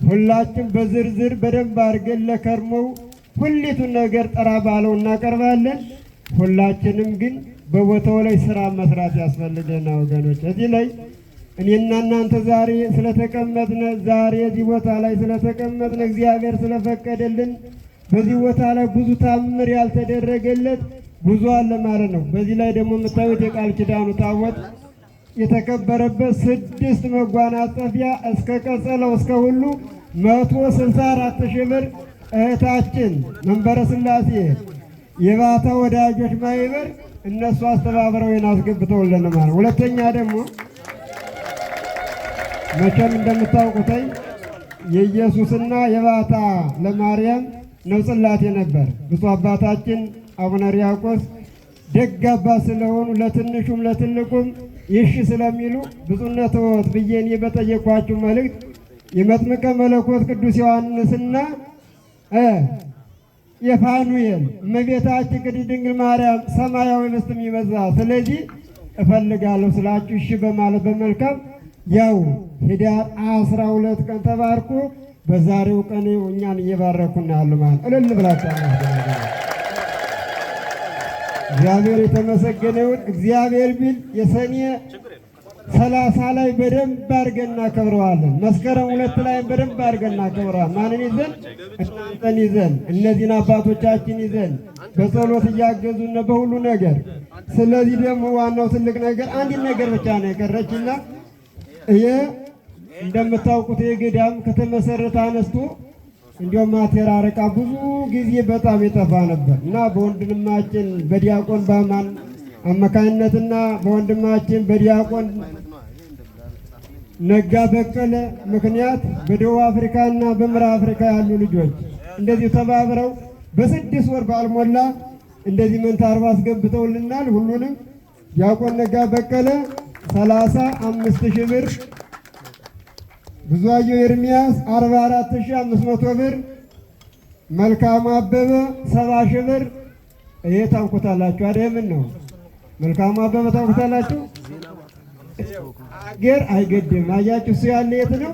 Speaker 7: ሁላችን በዝርዝር በደንብ አድርገን ለከርሞው ሁሊቱን ነገር ጠራ ባለው እናቀርባለን። ሁላችንም ግን በቦታው ላይ ስራ መስራት ያስፈልገና ወገኖች፣ እዚህ ላይ እኔና እናንተ ዛሬ ስለተቀመጥነ ዛሬ እዚህ ቦታ ላይ ስለተቀመጥነ እግዚአብሔር ስለፈቀደልን በዚህ ቦታ ላይ ብዙ ታምር ያልተደረገለት ብዙ አለ ማለት ነው። በዚህ ላይ ደግሞ የምታዩት የቃል ኪዳኑ ታቦት የተከበረበት 6 መጓናጸፊያ እስከ ቀጸለው እስከ ሁሉ 164,000 ብር እህታችን መንበረ ሥላሴ የባታ ወዳጆች ማህበር እነሱ አስተባብረው አስገብተውልን ማለት። ሁለተኛ ደግሞ መቼም እንደምታውቁትኝ የኢየሱስና የባታ ለማርያም ነው ጽላቴ ነበር። ብፁዕ አባታችን አቡነ ሪያቆስ ደግ አባት ስለሆኑ ለትንሹም ለትልቁም ይሽ ስለሚሉ ብፁዕነትዎት ብዬ እኔ በጠየኳችሁ መልእክት የመጥምቀ መለኮት ቅዱስ ዮሐንስና የፋኑኤል እመቤታችን ቅድስት ድንግል ማርያም ሰማያዊ ኅብስት ይመዛል። ስለዚህ እፈልጋለሁ ስላችሁ እሺ በማለት በመልካም ያው ኅዳር 12 ቀን ተባርኮ በዛሬው ቀን እኛን እየባረኩና ያሉ ማለት እልል ብላችሁ እግዚአብሔር የተመሰገነ ይሁን። እግዚአብሔር ቢል የሰኔ 30 ላይ በደንብ አድርገን እናከብረዋለን። መስከረም 2 ላይ በደንብ አድርገን እናከብረዋለን። ማንን ይዘን? እናንተን ይዘን፣ እነዚህን አባቶቻችን ይዘን በጸሎት እያገዙን በሁሉ ነገር። ስለዚህ ደግሞ ዋናው ትልቅ ነገር አንዲት ነገር ብቻ ነው የቀረችና ይሄ እንደምታውቁት የገዳም ከተመሰረተ አነስቶ እንዲያውም ማተራረቃ ብዙ ጊዜ በጣም የጠፋ ነበር እና በወንድማችን በዲያቆን ባማን አማካኝነትና በወንድማችን በዲያቆን ነጋ በቀለ ምክንያት በደቡብ አፍሪካና በምዕራብ አፍሪካ ያሉ ልጆች እንደዚህ ተባብረው በ6 ወር ባልሞላ እንደዚህ መንታ 40 አስገብተውልናል። ሁሉንም ዲያቆን ነጋ በቀለ 35,000 ብር፣ ብዙአየሁ ኤርሚያስ 44,500 ብር፣ መልካሙ አበበ 70,000 ብር። ይሄ ታውቁታላችሁ አይደል? ምን ነው መልካሙ አበበ ታውቁታላችሁ? አገር አይገድም። አያችሁ እሱ ያለ የት ነው?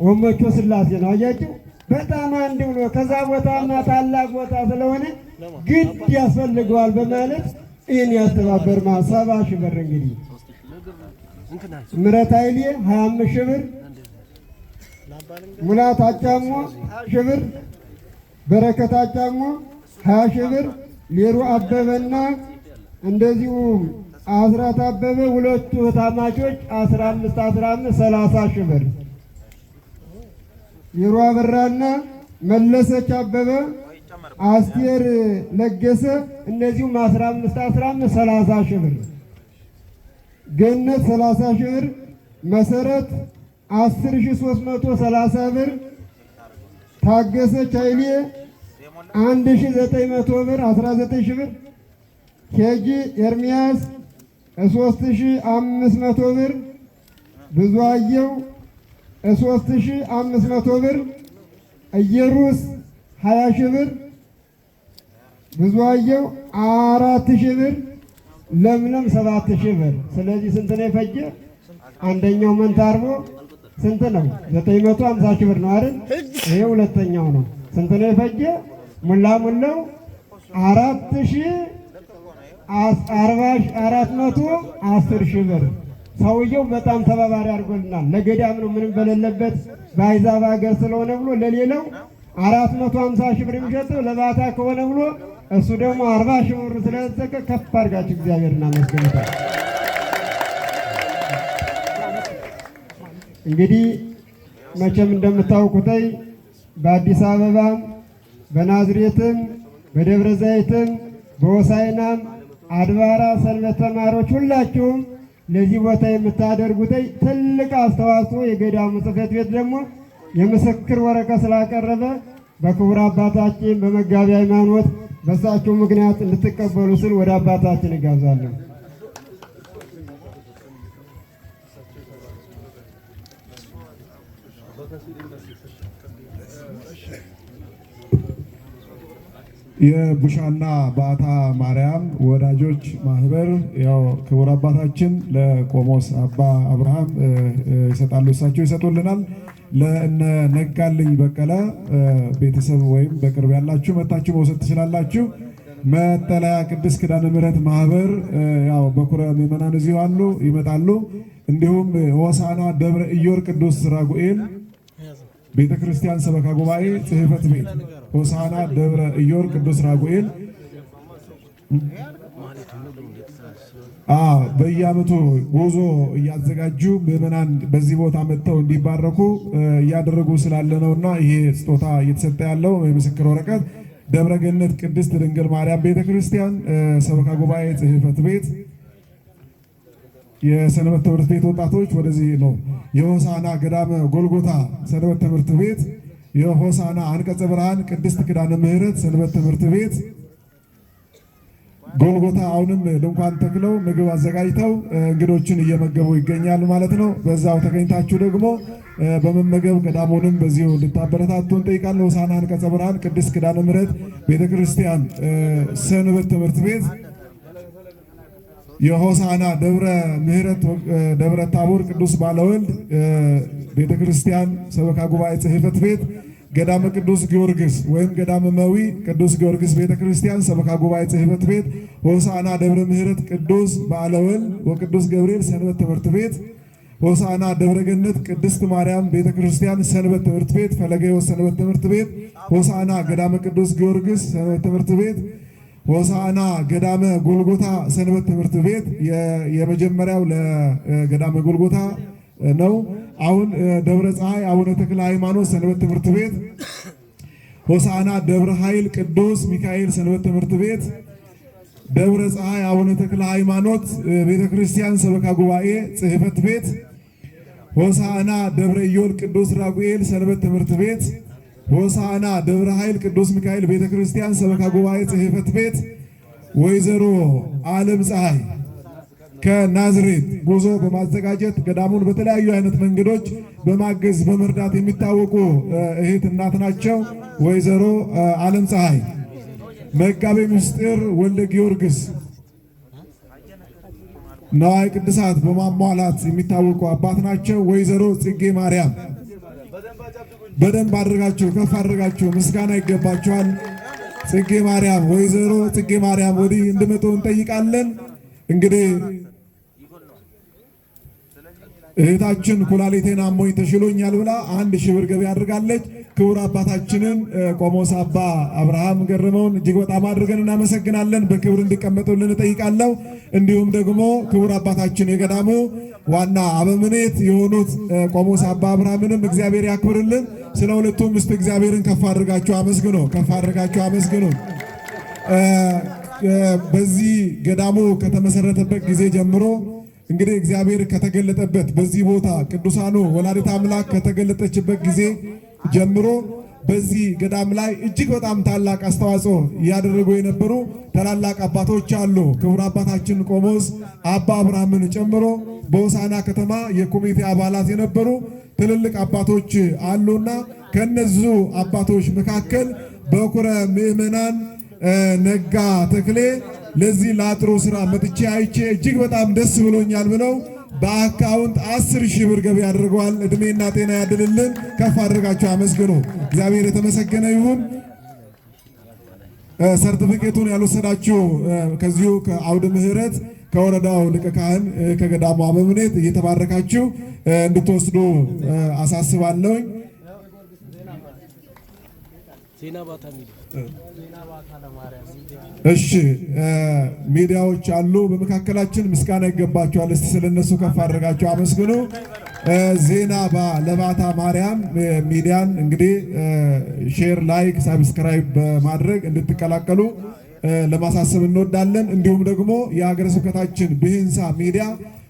Speaker 7: ወሞቾ ሥላሴ ነው። አያችሁ በጣም አንድ ብሎ ከዛ ቦታና ታላቅ ቦታ ስለሆነ ግድ ያስፈልገዋል በማለት ይህን ያስተባበር ማ 70,000 ብር እንግዲህ ምረት ኃይሌ 25,000 ብር፣ ሙላት አጫሞ 20,000 ብር፣ በረከት አጫሞ 20,000 ብር፣ ሌሩ አበበና እንደዚሁ አስራት አበበ ሁለቱ ታማቾች 15 30,000 ብር፣ ሌሩ አበራና መለሰች አበበ አስቴር ለገሰ እነዚሁም 15 30,000 ብር፣ ገነት 30,000 ብር፣ መሰረት 10,330 ብር፣ ታገሰች ኃይሌ 1,900 ብር 19,000 ብር፣ ኬጂ ኤርሚያስ 3,500 ብር፣ ብዙአየሁ 3,500 ብር፣ ኢየሩስ 20,000 ብር፣ ብዙአየሁ 4,000 ብር፣ ለምለም 7,000 ብር። ስለዚህ ስንት ነው የፈጀ? አንደኛው መንታርቦ ስንት ነው? 950,000 ብር ነው አይደል? ይሄ ሁለተኛው ነው። ስንት ነው የፈጀ? ሙላው 4,410,000 ብር። ሰውየው በጣም ተባባሪ አድርጎልናል። ለገዳም ነው ምንም በሌለበት በአይዛብ ሀገር ስለሆነ ብሎ ለሌላው 450,000 ብር የሚሸጠው ለባታ ከሆነ ብሎ እሱ ደግሞ 40,000 ብር ስለተሰጠ ከፍ አድርጋችሁ እግዚአብሔር እናመስግኑታል። እንግዲህ መቼም እንደምታውቁትይ በአዲስ አበባም በናዝሬትም በደብረ ዘይትም በሆሳዕናም አድባራ ሰንበት ተማሪዎች ሁላችሁም ለዚህ ቦታ የምታደርጉትይ ትልቅ አስተዋጽኦ የገዳሙ ጽሕፈት ቤት ደግሞ የምስክር ወረቀት ስላቀረበ በክቡር አባታችን በመጋቢ ሃይማኖት በሳቸው ምክንያት እንድትቀበሉ ስል ወደ አባታችን እጋብዛለሁ።
Speaker 1: የቡሻና ባታ ማርያም ወዳጆች ማህበር ያው ክቡር አባታችን ለቆሞስ አባ አብርሃም ይሰጣሉ፣ እሳቸው ይሰጡልናል። ለእነ ነጋልኝ በቀለ ቤተሰብ ወይም በቅርብ ያላችሁ መታችሁ መውሰድ ትችላላችሁ። መጠለያ ቅድስት ኪዳነ ምሕረት ማህበር ያው በኩረ ምዕመናን እዚሁ አሉ፣ ይመጣሉ። እንዲሁም ሆሳዕና ደብረ ኢዮር ቅዱስ ራጉኤል ቤተ ክርስቲያን ሰበካ ጉባኤ ጽሕፈት ቤት ሆሳዕና ደብረ ኢዮር ቅዱስ ራጉኤል በየዓመቱ ጉዞ እያዘጋጁ ምዕመናን በዚህ ቦታ መጥተው እንዲባረኩ እያደረጉ ስላለ ነውና ይሄ ስጦታ እየተሰጠ ያለው የምስክር ወረቀት ደብረ ገነት ቅድስት ድንግል ማርያም ቤተ ክርስቲያን ሰበካ ጉባኤ ጽሕፈት ቤት የሰንበት ትምህርት ቤት ወጣቶች ወደዚህ ነው። የሆሳዕና ገዳመ ጎልጎታ ሰንበት ትምህርት ቤት፣ የሆሳዕና አንቀጸ ብርሃን ቅድስት ኪዳነ ምሕረት ሰንበት ትምህርት ቤት ጎልጎታ አሁንም ድንኳን ተክለው ምግብ አዘጋጅተው እንግዶችን እየመገቡ ይገኛሉ ማለት ነው። በዛው ተገኝታችሁ ደግሞ በመመገብ ገዳሙንም በዚሁ እንድታበረታቱ እንጠይቃለን። ሆሳዕና አንቀጸ ብርሃን ቅድስት ኪዳነ ምሕረት ቤተክርስቲያን ሰንበት ትምህርት ቤት፣ የሆሳዕና ደብረ ምሕረት ደብረ ታቦር ቅዱስ ባለወልድ ቤተክርስቲያን ሰበካ ጉባኤ ጽሕፈት ቤት፣ ገዳመ ቅዱስ ጊዮርጊስ ወይም ገዳመ መዊ ቅዱስ ጊዮርጊስ ቤተክርስቲያን ሰበካ ጉባኤ ጽሕፈት ቤት፣ ሆሳዕና ደብረ ምሕረት ቅዱስ ባለወልድ ወቅዱስ ገብርኤል ሰንበት ትምህርት ቤት፣ ሆሳዕና ደብረ ገነት ቅድስት ማርያም ቤተክርስቲያን ሰንበት ትምህርት ቤት፣ ፈለገ ሕይወት ሰንበት ትምህርት ቤት፣ ሆሳዕና ገዳመ ቅዱስ ጊዮርጊስ ሰንበት ትምህርት ቤት፣ ሆሳዕና ገዳመ ጎልጎታ ሰንበት ትምህርት ቤት። የመጀመሪያው ለገዳመ ጎልጎታ ነው። አሁን ደብረ ፀሐይ አቡነ ተክለ ሃይማኖት ሰንበት ትምህርት ቤት፣ ሆሳዕና ደብረ ኃይል ቅዱስ ሚካኤል ሰንበት ትምህርት ቤት፣ ደብረ ፀሐይ አቡነ ተክለ ሃይማኖት ቤተክርስቲያን ሰበካ ጉባኤ ጽሕፈት ቤት፣ ሆሳዕና ደብረ ኢዮር ቅዱስ ራጉኤል ሰንበት ትምህርት ቤት፣ ሆሳዕና ደብረ ኃይል ቅዱስ ሚካኤል ቤተክርስቲያን ሰበካ ጉባኤ ጽሕፈት ቤት። ወይዘሮ ዓለም ፀሐይ ከናዝሬት ጉዞ በማዘጋጀት ገዳሙን በተለያዩ አይነት መንገዶች በማገዝ በመርዳት የሚታወቁ እህት እናት ናቸው። ወይዘሮ ዓለም ፀሐይ መጋቤ ምስጢር ወልደ ጊዮርጊስ ነዋይ ቅድሳት በማሟላት የሚታወቁ አባት ናቸው። ወይዘሮ ጽጌ ማርያም በደንብ አድርጋችሁ ከፍ አድርጋችሁ ምስጋና ይገባችኋል። ጽጌ ማርያም ወይዘሮ ጽጌ ማርያም ወዲህ እንድመጡ እንጠይቃለን። እንግዲህ እህታችን ኩላሊቴን አሞኝ ተሽሎኛል ብላ 1000 ብር ገቢ አድርጋለች። ክቡር አባታችንን ቆሞስ አባ አብርሃም ገረመውን እጅግ በጣም አድርገን እናመሰግናለን። በክብር እንዲቀመጡልን እጠይቃለሁ። እንዲሁም ደግሞ ክቡር አባታችን የገዳሙ ዋና አበምኔት የሆኑት ቆሞስ አባ አብርሃምንም እግዚአብሔር ያክብርልን። ስለ ሁለቱም ምስት እግዚአብሔርን ከፍ አድርጋችሁ አመስግኑ፣ ከፍ አድርጋችሁ አመስግኑ። በዚህ ገዳሙ ከተመሰረተበት ጊዜ ጀምሮ እንግዲህ እግዚአብሔር ከተገለጠበት በዚህ ቦታ ቅዱሳኑ ወላዲተ አምላክ ከተገለጠችበት ጊዜ ጀምሮ በዚህ ገዳም ላይ እጅግ በጣም ታላቅ አስተዋጽኦ እያደረጉ የነበሩ ታላላቅ አባቶች አሉ። ክቡር አባታችን ቆሞስ አባ አብርሃምን ጨምሮ በሆሳዕና ከተማ የኮሚቴ አባላት የነበሩ ትልልቅ አባቶች አሉና ከነዚሁ አባቶች መካከል በኩረ ምዕመናን ነጋ ተክሌ ለዚህ ለአጥሩ ስራ መጥቼ አይቼ እጅግ በጣም ደስ ብሎኛል ብለው በአካውንት 10,000 ብር ገቢ አድርገዋል። እድሜና ጤና ያድልልን። ከፍ አድርጋችሁ አመስግኑ። እግዚአብሔር የተመሰገነ ይሁን። ሰርቲፊኬቱን ያልወሰዳችሁ ከዚሁ ከአውደ ምሕረት ከወረዳው ሊቀ ካህን ከገዳሙ አበምኔት እየተባረካችሁ እንድትወስዱ አሳስባለሁኝ። እሺ ሚዲያዎች አሉ በመካከላችን፣ ምስጋና ይገባቸዋል። እስቲ ስለነሱ ከፍ አድርጋቸው አመስግኑ። ዜና ለባታ ማርያም ሚዲያን እንግዲህ ሼር፣ ላይክ፣ ሳብስክራይብ በማድረግ እንድትቀላቀሉ ለማሳሰብ እንወዳለን። እንዲሁም ደግሞ የሀገረ ስብከታችን ብህንሳ ሚዲያ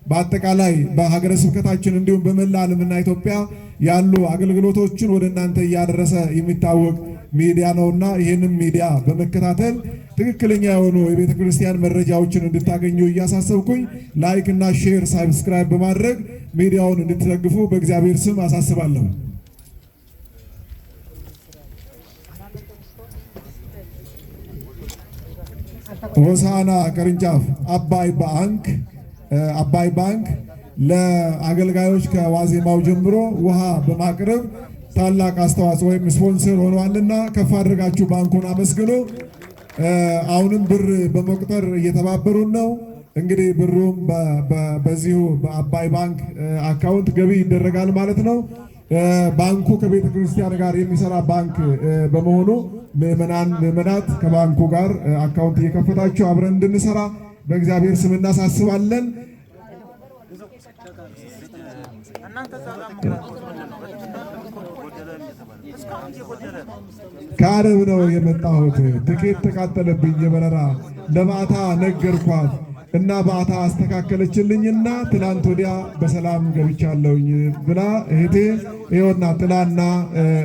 Speaker 1: በአጠቃላይ በሀገረ ስብከታችን እንዲሁም በመላ ዓለምና ኢትዮጵያ ያሉ አገልግሎቶችን ወደ እናንተ እያደረሰ የሚታወቅ ሚዲያ ነውና ይህንን ሚዲያ በመከታተል ትክክለኛ የሆኑ የቤተ ክርስቲያን መረጃዎችን እንድታገኙ እያሳሰብኩኝ ላይክ እና ሼር ሳብስክራይብ በማድረግ ሚዲያውን እንድትደግፉ በእግዚአብሔር ስም አሳስባለሁ። ሆሳዕና ቅርንጫፍ አባይ ባንክ ለአገልጋዮች ከዋዜማው ጀምሮ ውሃ በማቅረብ ታላቅ አስተዋጽኦ ወይም ስፖንሰር ሆኗልና ከፍ አድርጋችሁ ባንኩን አመስግኑ። አሁንም ብር በመቁጠር እየተባበሩን ነው። እንግዲህ ብሩም በዚሁ በአባይ ባንክ አካውንት ገቢ ይደረጋል ማለት ነው። ባንኩ ከቤተ ክርስቲያን ጋር የሚሰራ ባንክ በመሆኑ ምዕመናት ከባንኩ ጋር አካውንት እየከፈታችሁ አብረን እንድንሰራ በእግዚአብሔር ስም እናሳስባለን። ከአረብ ነው የመጣሁት። ትኬት ተቃጠለብኝ የበረራ ለማታ ነገርኳት እና ባታ አስተካከለችልኝና ትላንት ወዲያ በሰላም ገብቻለሁኝ ብላ እህቴ ይኸውና ጥላና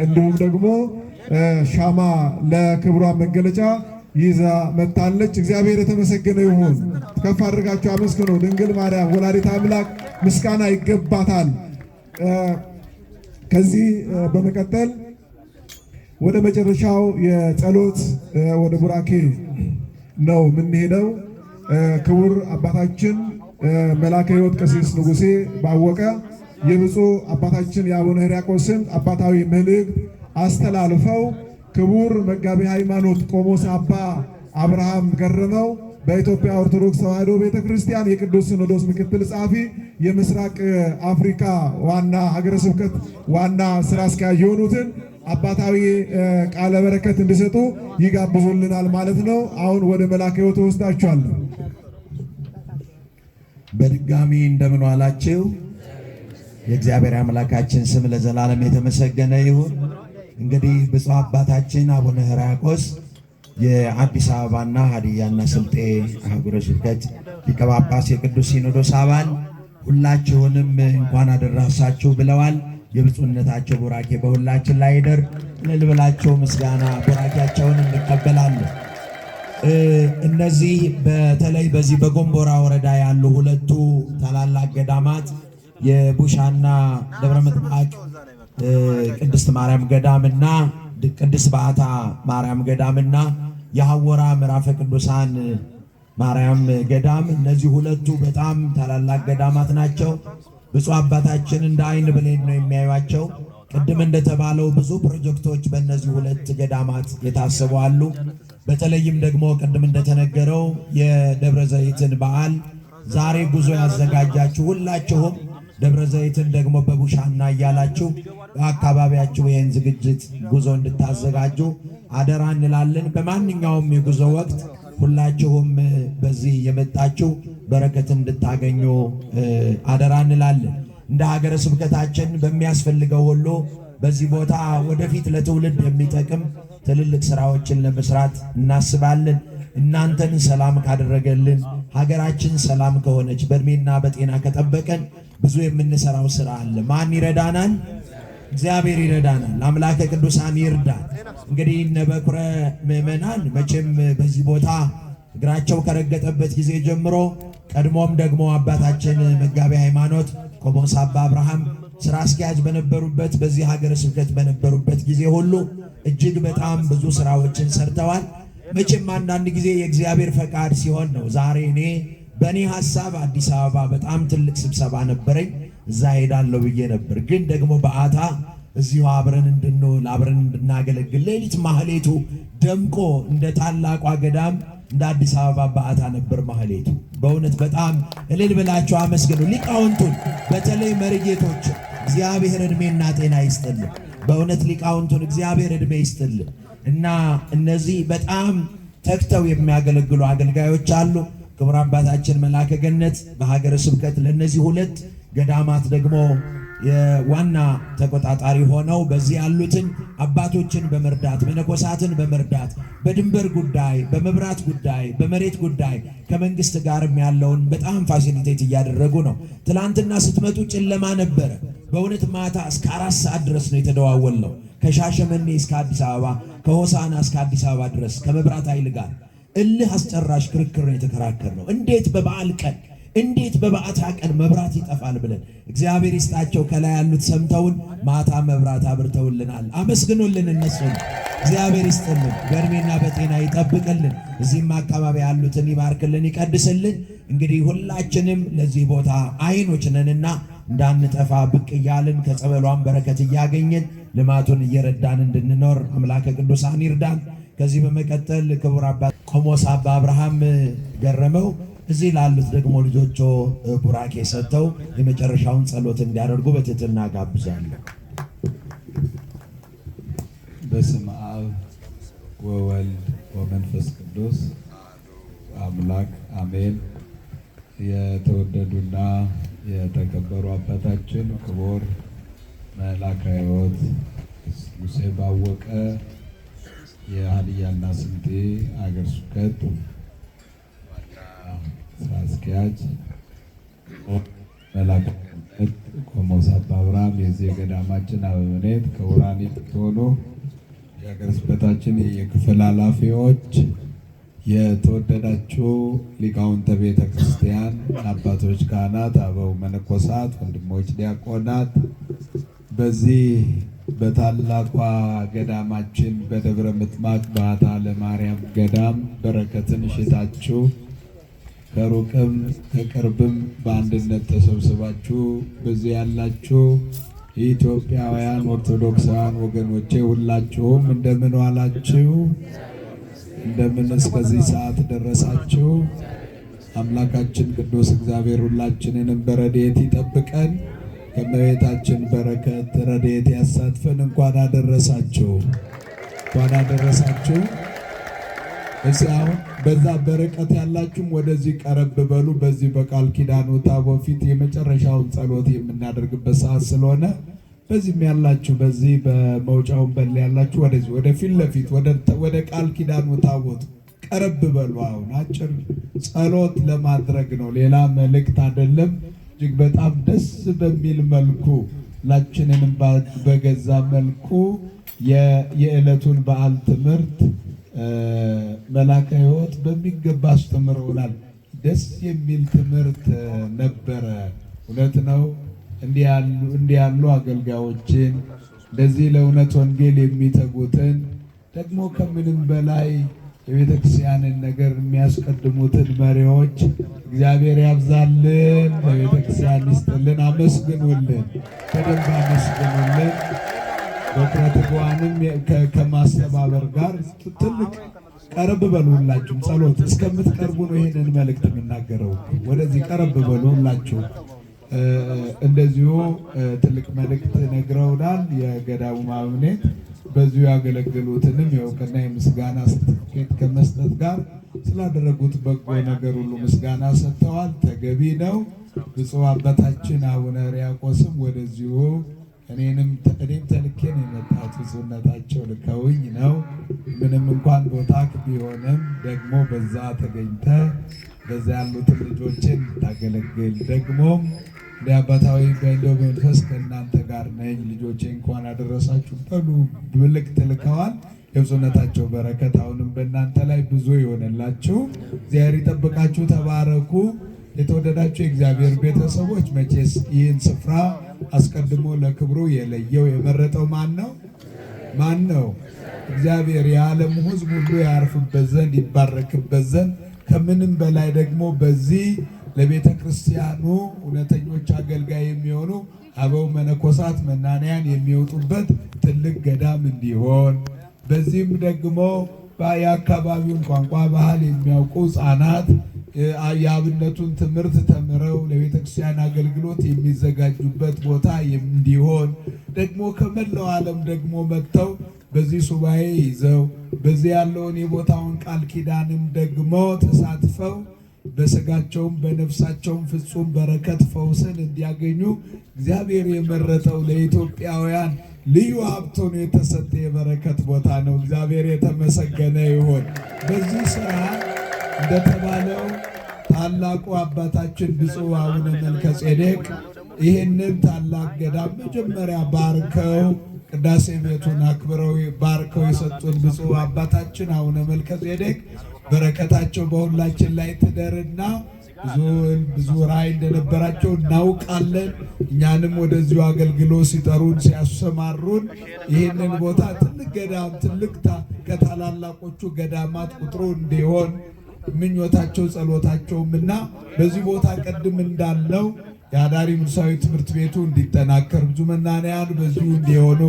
Speaker 1: እንዲሁም ደግሞ ሻማ ለክብሯ መገለጫ ይዛ መታለች። እግዚአብሔር የተመሰገነ ይሁን። ከፍ አድርጋችሁ አመስግኑ። ድንግል ማርያም ወላዲተ አምላክ ምስጋና ይገባታል። ከዚህ በመቀጠል ወደ መጨረሻው የጸሎት ወደ ቡራኬ ነው የምንሄደው። ክቡር አባታችን መላከ ሕይወት ቀሲስ ንጉሴ ባወቀ የብፁዕ አባታችን የአቡነ ሕርያቆስን አባታዊ መልእክት አስተላልፈው ክቡር መጋቤ ሃይማኖት ቆሞስ አባ አብርሃም ገረመው በኢትዮጵያ ኦርቶዶክስ ተዋሕዶ ቤተክርስቲያን የቅዱስ ሲኖዶስ ምክትል ጸሐፊ የምስራቅ አፍሪካ ዋና ሀገረ ስብከት ዋና ስራ አስኪያጅ የሆኑትን አባታዊ ቃለ በረከት እንዲሰጡ ይጋብዙልናል ማለት ነው። አሁን ወደ መላከ ሕይወት ወስዳችኋለሁ።
Speaker 2: በድጋሚ እንደምን ዋላችሁ? የእግዚአብሔር አምላካችን ስም ለዘላለም የተመሰገነ ይሁን። እንግዲህ ብፁዕ አባታችን አቡነ ሕርያቆስ የአዲስ አበባና ሀዲያና ስልጤ አህጉረ ስብከት ሊቀ ጳጳስ የቅዱስ ሲኖዶስ አባል ሁላችሁንም እንኳን አደረሳችሁ ብለዋል። የብፁዕነታቸው ቡራኬ በሁላችን ላይ ይደር። እልል ብላችሁ ምስጋና ቡራኬያቸውን እንቀበላለን። እነዚህ በተለይ በዚህ በጎንቦራ ወረዳ ያሉ ሁለቱ ታላላቅ ገዳማት የቡሻና ደብረ ምጥማቅ ቅድስት ማርያም ገዳምና ቅድስት በዓታ ማርያም ገዳምና የሐወራ ምዕራፈ ቅዱሳን ማርያም ገዳም፣ እነዚህ ሁለቱ በጣም ታላላቅ ገዳማት ናቸው። ብፁዕ አባታችን እንደ አይን ብሌን ነው የሚያዩቸው። ቅድም እንደተባለው ብዙ ፕሮጀክቶች በእነዚህ ሁለት ገዳማት የታሰቡ አሉ። በተለይም ደግሞ ቅድም እንደተነገረው የደብረ ዘይትን በዓል ዛሬ ጉዞ ያዘጋጃችሁ ሁላችሁም ደብረ ዘይትን ደግሞ በቡሻና እያላችሁ በአካባቢያችሁ ይህን ዝግጅት ጉዞ እንድታዘጋጁ አደራ እንላለን። በማንኛውም የጉዞ ወቅት ሁላችሁም በዚህ የመጣችሁ በረከት እንድታገኙ አደራ እንላለን። እንደ ሀገረ ስብከታችን በሚያስፈልገው ሁሉ በዚህ ቦታ ወደፊት ለትውልድ የሚጠቅም ትልልቅ ስራዎችን ለመስራት እናስባለን። እናንተን ሰላም ካደረገልን፣ ሀገራችን ሰላም ከሆነች፣ በእድሜና በጤና ከጠበቀን ብዙ የምንሰራው ስራ አለ። ማን ይረዳናል? እግዚአብሔር ይረዳናል። አምላከ ቅዱሳን ይርዳን። እንግዲህ እነ በኩረ ምዕመናን መቼም በዚህ ቦታ እግራቸው ከረገጠበት ጊዜ ጀምሮ ቀድሞም ደግሞ አባታችን መጋቤ ሃይማኖት ቆሞስ አባ አብርሃም ስራ አስኪያጅ በነበሩበት በዚህ ሀገረ ስብከት በነበሩበት ጊዜ ሁሉ እጅግ በጣም ብዙ ስራዎችን ሰርተዋል። መቼም አንዳንድ ጊዜ የእግዚአብሔር ፈቃድ ሲሆን ነው። ዛሬ እኔ በእኔ ሐሳብ አዲስ አበባ በጣም ትልቅ ስብሰባ ነበረኝ፣ እዛ ሄዳለሁ ብዬ ነበር። ግን ደግሞ በዓታ እዚሁ አብረን እንድንውል አብረን እንድናገለግል ሌሊት ማህሌቱ ደምቆ እንደ ታላቋ ገዳም እንደ አዲስ አበባ በዓታ ነበር ማህሌቱ። በእውነት በጣም እልል ብላችሁ አመስግኑ ሊቃውንቱን፣ በተለይ መርጌቶች እግዚአብሔር ዕድሜና ጤና ይስጥልን። በእውነት ሊቃውንቱን እግዚአብሔር ዕድሜ ይስጥልን እና እነዚህ በጣም ተግተው የሚያገለግሉ አገልጋዮች አሉ። ክቡር አባታችን መላከ ገነት በሀገረ ስብከት ለእነዚህ ሁለት ገዳማት ደግሞ የዋና ተቆጣጣሪ ሆነው በዚህ ያሉትን አባቶችን በመርዳት መነኮሳትን በመርዳት በድንበር ጉዳይ፣ በመብራት ጉዳይ፣ በመሬት ጉዳይ ከመንግስት ጋርም ያለውን በጣም ፋሲሊቴት እያደረጉ ነው። ትላንትና ስትመጡ ጨለማ ነበረ። በእውነት ማታ እስከ 4 ሰዓት ድረስ ነው የተደዋወል ነው። ከሻሸመኔ እስከ አዲስ አበባ፣ ከሆሳና እስከ አዲስ አበባ ድረስ ከመብራት ኃይል ጋር እልህ አስጨራሽ ክርክር ነው የተከራከር ነው። እንዴት በበዓል ቀን እንዴት በበዓታ ቀን መብራት ይጠፋል ብለን እግዚአብሔር ይስጣቸው ከላይ ያሉት ሰምተውን ማታ መብራት አብርተውልናል። አመስግኑልን እነሱን። እግዚአብሔር ይስጥልን፣ በእድሜና በጤና ይጠብቅልን፣ እዚህም አካባቢ ያሉትን ይባርክልን፣ ይቀድስልን። እንግዲህ ሁላችንም ለዚህ ቦታ አይኖች ነንና እንዳንጠፋ ብቅ እያልን ከጸበሏን በረከት እያገኘን ልማቱን እየረዳን እንድንኖር አምላከ ቅዱሳን ይርዳን። ከዚህ በመቀጠል ክቡር አባት ቆሞስ አባ አብርሃም ገረመው እዚህ ላሉት ደግሞ ልጆቹ ቡራኬ ሰጥተው የመጨረሻውን ጸሎት እንዲያደርጉ በትህትና ጋብዛለሁ።
Speaker 8: በስመ አብ ወወልድ ወመንፈስ ቅዱስ አምላክ አሜን። የተወደዱና የተከበሩ አባታችን ክቡር መልአከ ሕይወት ሙሴ ባወቀ የሀዲያና ስልጤ ሀገረ ስብከት ዋና ስራ አስኪያጅ፣ መልአከ ገነት ቆሞስ አባ አብርሃም የዚህ የገዳማችን አበምኔት፣ ክቡራን የምትሆኑ የሀገረ ስብከታችን የክፍል ኃላፊዎች፣ የተወደዳችሁ ሊቃውንተ ቤተ ክርስቲያን፣ አባቶች ካህናት፣ አበው መነኮሳት፣ ወንድሞች ዲያቆናት በዚህ በታላቋ ገዳማችን በደብረ ምጥማቅ ባታ ለማርያም ገዳም በረከትን ሽታችሁ ከሩቅም ከቅርብም በአንድነት ተሰብስባችሁ በዚህ ያላችሁ የኢትዮጵያውያን ኦርቶዶክሳውያን ወገኖቼ ሁላችሁም እንደምን ዋላችሁ? እንደምን እስከዚህ ሰዓት ደረሳችሁ? አምላካችን ቅዱስ እግዚአብሔር ሁላችንንም በረድኤት ይጠብቀን፣ ከእመቤታችን በረከት ረድኤት ያሳትፈን። እንኳን አደረሳችሁ፣ እንኳን አደረሳችሁ። እስኪ አሁን በዛ በርቀት ያላችሁም ወደዚህ ቀረብ በሉ። በዚህ በቃል ኪዳኑ ታቦት ፊት የመጨረሻውን ጸሎት የምናደርግበት ሰዓት ስለሆነ በዚህም ያላችሁ በዚህ በመውጫውን በል ያላችሁ ወደዚህ ወደ ፊት ለፊት ወደ ቃል ኪዳኑ ታቦት ቀረብ በሉ። አሁን አጭር ጸሎት ለማድረግ ነው፣ ሌላ መልእክት አይደለም። እጅግ በጣም ደስ በሚል መልኩ ሁላችንንም በገዛ መልኩ የዕለቱን በዓል ትምህርት መልአከ ሕይወት በሚገባ አስተምረውናል። ደስ የሚል ትምህርት ነበረ። እውነት ነው። እንዲህ ያሉ አገልጋዮችን እንደዚህ ለእውነት ወንጌል የሚተጉትን ደግሞ ከምንም በላይ የቤተ ክርስቲያንን ነገር የሚያስቀድሙትን መሪዎች እግዚአብሔር ያብዛልን፣ ለቤተ ክርስቲያን ይስጥልን። አመስግኑልን፣ በደንብ አመስግኑልን። በኩረት ጓንም ከማስተባበር ጋር ትልቅ ቀረብ በሉ። ሁላችሁም ጸሎት እስከምትቀርቡ ነው ይሄንን መልእክት የምናገረው። ወደዚህ ቀረብ በሉ ሁላችሁ። እንደዚሁ ትልቅ መልእክት ነግረውናል የገዳሙ አበምኔት። በዚሁ ያገለገሉትንም የእውቅና የምስጋና ሰርቲፊኬት ከመስጠት ጋር ስላደረጉት በጎ ነገር ሁሉ ምስጋና ሰጥተዋል። ተገቢ ነው። ብፁዕ አባታችን አቡነ ሕርያቆስም ወደዚሁ እኔም ተልኬ ነው የመጣሁት። ብፁዕነታቸው ልከውኝ ነው። ምንም እንኳን ቦታ ቢሆንም ደግሞ በዛ ተገኝተ በዛ ያሉትን ልጆችን ታገለግል ደግሞ እንደ አባታዊ በእንደው መንፈስ ከእናንተ ጋር ነኝ፣ ልጆቼ እንኳን አደረሳችሁ በሉ መልእክት ልከዋል። የብፁዕነታቸው በረከት አሁንም በእናንተ ላይ ብዙ ይሆንላችሁ። እግዚአብሔር ይጠብቃችሁ። ተባረኩ። የተወደዳችሁ የእግዚአብሔር ቤተሰቦች መቼስ ይህን ስፍራ አስቀድሞ ለክብሩ የለየው የመረጠው ማን ነው? ማን ነው? እግዚአብሔር። የዓለሙ ሕዝብ ሁሉ ያርፍበት ዘንድ ይባረክበት ዘንድ ከምንም በላይ ደግሞ በዚህ ለቤተ ክርስቲያኑ እውነተኞች አገልጋይ የሚሆኑ አበው መነኮሳት መናንያን የሚወጡበት ትልቅ ገዳም እንዲሆን በዚህም ደግሞ የአካባቢውን ቋንቋ ባህል የሚያውቁ ሕፃናት የአብነቱን ትምህርት ተምረው ለቤተ ክርስቲያን አገልግሎት የሚዘጋጁበት ቦታ እንዲሆን ደግሞ ከመላው ዓለም ደግሞ መጥተው በዚህ ሱባኤ ይዘው በዚህ ያለውን የቦታውን ቃል ኪዳንም ደግሞ ተሳትፈው በስጋቸውም በነፍሳቸውም ፍጹም በረከት ፈውስን እንዲያገኙ እግዚአብሔር የመረጠው ለኢትዮጵያውያን ልዩ ሀብት ሆኖ የተሰጠ የበረከት ቦታ ነው። እግዚአብሔር የተመሰገነ ይሁን። በዚህ ስራ እንደተባለው ታላቁ አባታችን ብፁዕ አቡነ መልከጼዴቅ ይህንን ታላቅ ገዳም መጀመሪያ ባርከው ቅዳሴ ቤቱን አክብረው ባርከው የሰጡን ብፁዕ አባታችን አቡነ መልከጼዴቅ በረከታቸው በሁላችን ላይ ትደርና ብዙ ራዕይ እንደነበራቸው እናውቃለን። እኛንም ወደዚሁ አገልግሎት ሲጠሩን ሲያሰማሩን ይህንን ቦታ ትልቅ ገዳም ትልቅ ከታላላቆቹ ገዳማት ቁጥሩ እንዲሆን ምኞታቸው ጸሎታቸውምና በዚህ ቦታ ቅድም እንዳለው የአዳሪ መንፈሳዊ ትምህርት ቤቱ እንዲጠናከር ብዙ መናንያን በዚሁ እንዲሆኑ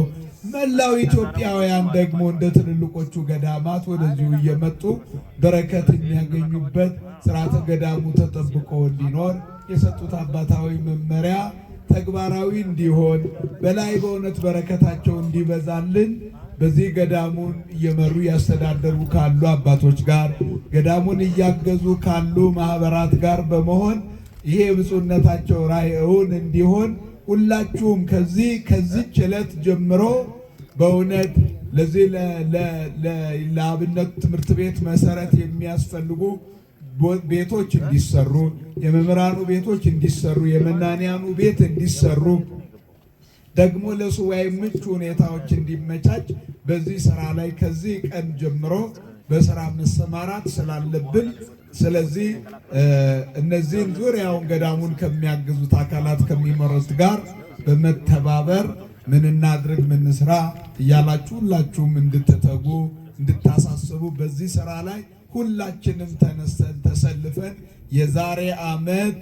Speaker 8: መላው ኢትዮጵያውያን ደግሞ እንደ ትልልቆቹ ገዳማት ወደዚሁ እየመጡ በረከት የሚያገኙበት ስርዓተ ገዳሙ ተጠብቆ እንዲኖር የሰጡት አባታዊ መመሪያ ተግባራዊ እንዲሆን በላይ በእውነት በረከታቸው እንዲበዛልን በዚህ ገዳሙን እየመሩ ያስተዳደሩ ካሉ አባቶች ጋር ገዳሙን እያገዙ ካሉ ማህበራት ጋር በመሆን ይሄ ብፁዕነታቸው ራእዩን እንዲሆን ሁላችሁም ከዚህች ዕለት ጀምሮ በእውነት ለዚህ ለአብነት ትምህርት ቤት መሰረት የሚያስፈልጉ ቤቶች እንዲሰሩ፣ የመምህራኑ ቤቶች እንዲሰሩ፣ የመናንያኑ ቤት እንዲሰሩ ደግሞ ለሱባኤ ምቹ ሁኔታዎች እንዲመቻች በዚህ ስራ ላይ ከዚህ ቀን ጀምሮ በስራ መሰማራት ስላለብን ስለዚህ እነዚህን ዙሪያውን ገዳሙን ከሚያግዙት አካላት ከሚመሩት ጋር በመተባበር ምን እናድርግ ምን ስራ እያላችሁ ሁላችሁም እንድትተጉ እንድታሳስቡ በዚህ ስራ ላይ ሁላችንም ተነስተን ተሰልፈን የዛሬ ዓመት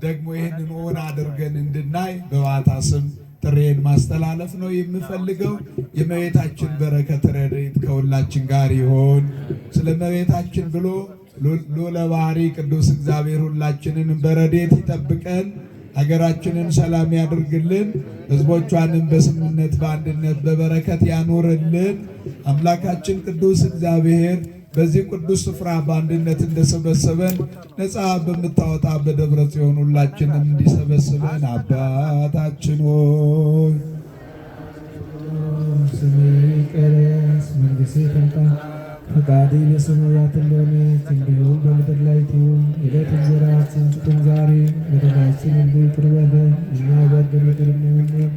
Speaker 8: ደግሞ ይህንን ሆን አድርገን እንድናይ በባታ ስም ጥሬን ማስተላለፍ ነው የምፈልገው። የእመቤታችን በረከት ረድኤት ከሁላችን ጋር ይሆን። ስለ እመቤታችን ብሎ ልዑለ ባሕርይ ቅዱስ እግዚአብሔር ሁላችንን በረድኤት ይጠብቀን፣ ሀገራችንን ሰላም ያድርግልን፣ ሕዝቦቿንም በስምነት በአንድነት በበረከት ያኖርልን። አምላካችን ቅዱስ እግዚአብሔር በዚህ ቅዱስ ስፍራ በአንድነት እንደሰበሰበን ነፃ በምታወጣ በደብረ ጽዮን ሁላችንም እንዲሰበስበን አባታችን ሆይ
Speaker 7: ስምህ ይቀደስ፣ መንግሥትህ ትምጣ፣ ፈቃድህ በሰማያት እንደሆነች እንዲሁም በምድር ላይ ትሁን። የዕለት እንጀራችንን ስጠን ዛሬ፣ በደላችንን ይቅር በለን እኛ የበደሉንን ይቅር እንደምንል።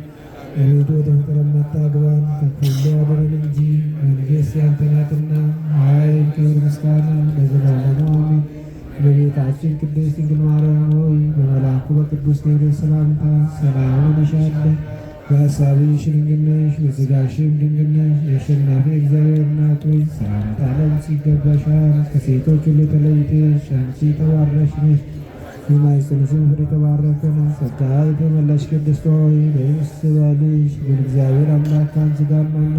Speaker 7: አቤቱ ወደ ፈተና አታግባን ከክፉ አድነን እንጂ መንግሥት ያንተ ናትና፣ ኃይል፣ ክብር፣ ምስጋና ለዘላለሙ አሜን። እመቤታችን ቅድስት ድንግል ማርያም ሆይ በመልአኩ በቅዱስ ገብርኤል ሰላምታ ሰላም እንልሻለን። በሐሳብሽ ድንግል ነሽ፣ በሥጋሽም ድንግል ነሽ። የአሸናፊ እግዚአብሔር እናት ሆይ ሰላምታ ላንቺ ይገባሻል። ከሴቶች ሁሉ ተለይተሽ አንቺ የተባረክሽ ነሽ፣ የማኅፀንሽም ፍሬ የተባረከ ነው። ጸጋን የተመላሽ ቅድስት ሆይ ደስ ይበልሽ፣ እግዚአብሔር አምላክ ከአንቺ ጋር ነውና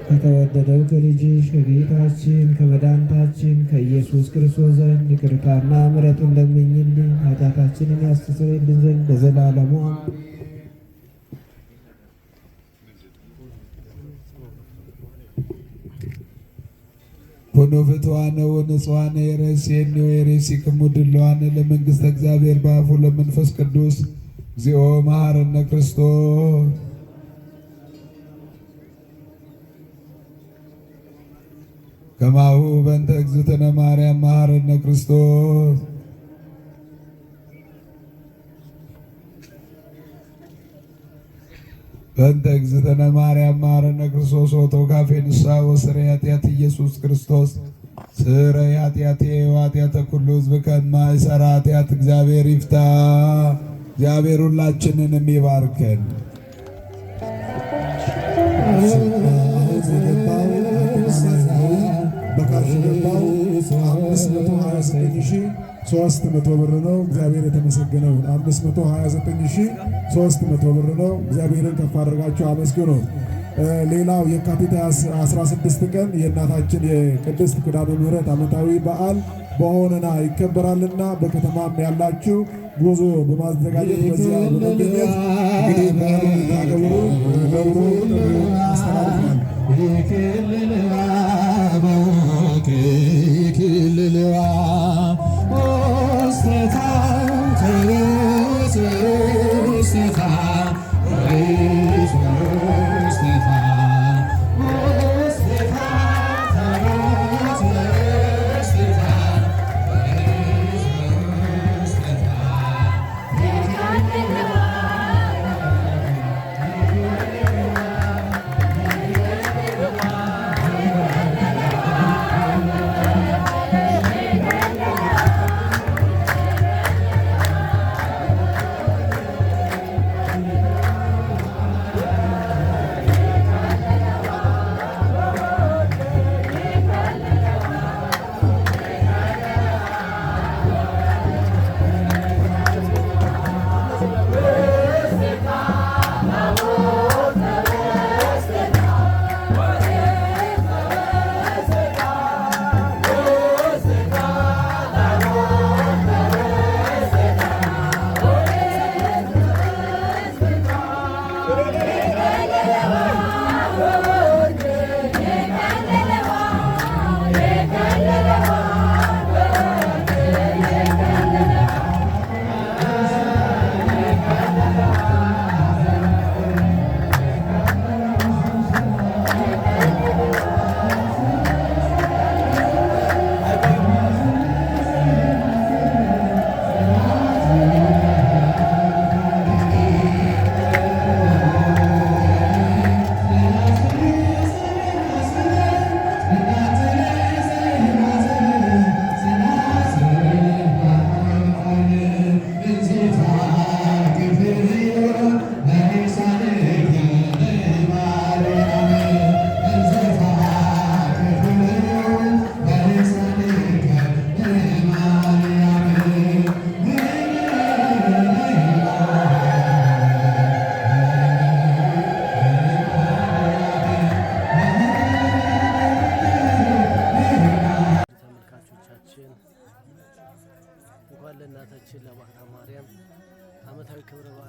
Speaker 7: ከተወደደው ከልጅሽ ከጌታችን ከመድኃኒታችን ከኢየሱስ ክርስቶስ ዘንድ ይቅርታና ምሕረትን ለምኝልን ኃጢአታችንን ያስተሰርይልን ዘንድ ለዘላለሙ አሜን።
Speaker 8: ሆኖ ፍትዋነ ወንጽዋነ የረሴኒ የሬሲክሙ ድለዋነ ለመንግሥተ እግዚአብሔር በአፉ ለመንፈስ ቅዱስ እግዚኦ መሐረነ ክርስቶስ። ከማሁ በእንተ እግዝእትነ ማርያም መሐረነ ክርስቶስ። በእንተ እግዝእትነ ማርያም መሐረነ ክርስቶስ ወተውካፌ ንስሐ ወስረይ ኃጢአት ኢየሱስ ክርስቶስ ስረይ ኃጢአቴ ወኃጢአተ ኩሉ ሕዝብ ከማይሠራ ኃጢአት እግዚአብሔር ይፍታ። እግዚአብሔር ሁላችንንም ይባርከን።
Speaker 1: በካሽ ገባው 529,300 ብር ነው። እግዚአብሔር የተመሰገነው 529,300 ብር ነው። እግዚአብሔርን ከፍ አድርጋችሁ አመስግኑ። ሌላው የካቲት 16 ቀን የእናታችን የቅድስት ኪዳነ ምሕረት ዓመታዊ በዓል በሆነና ይከበራልና በከተማም ያላችሁ ጉዞ በማዘጋጀት በዚያ በመገኘት እንግዲህ በዓሉን ታገብሩ ገብሩ አስተላልፏል።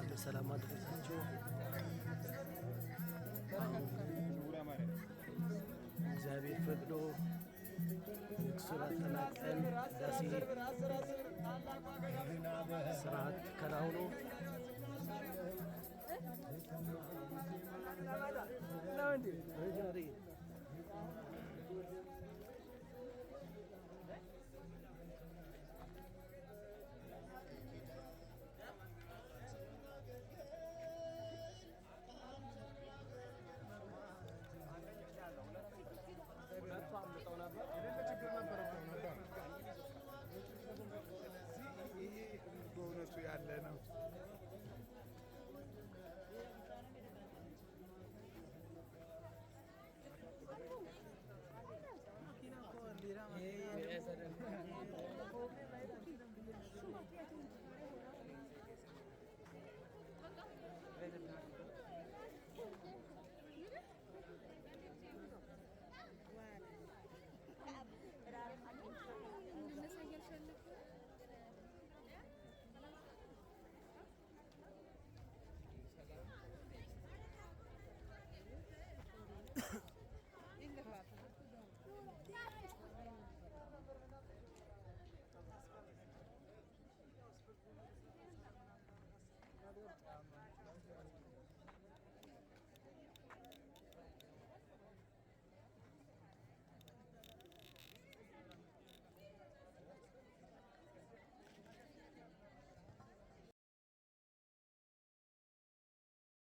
Speaker 9: እንኳን በሰላም አደረሳችሁ። እግዚአብሔር ፈቅዶ ንግሱን አጠናቀን ቅዳሴ ስርዓት ተከናውኖ
Speaker 8: በእውነቱ ያለ ነው።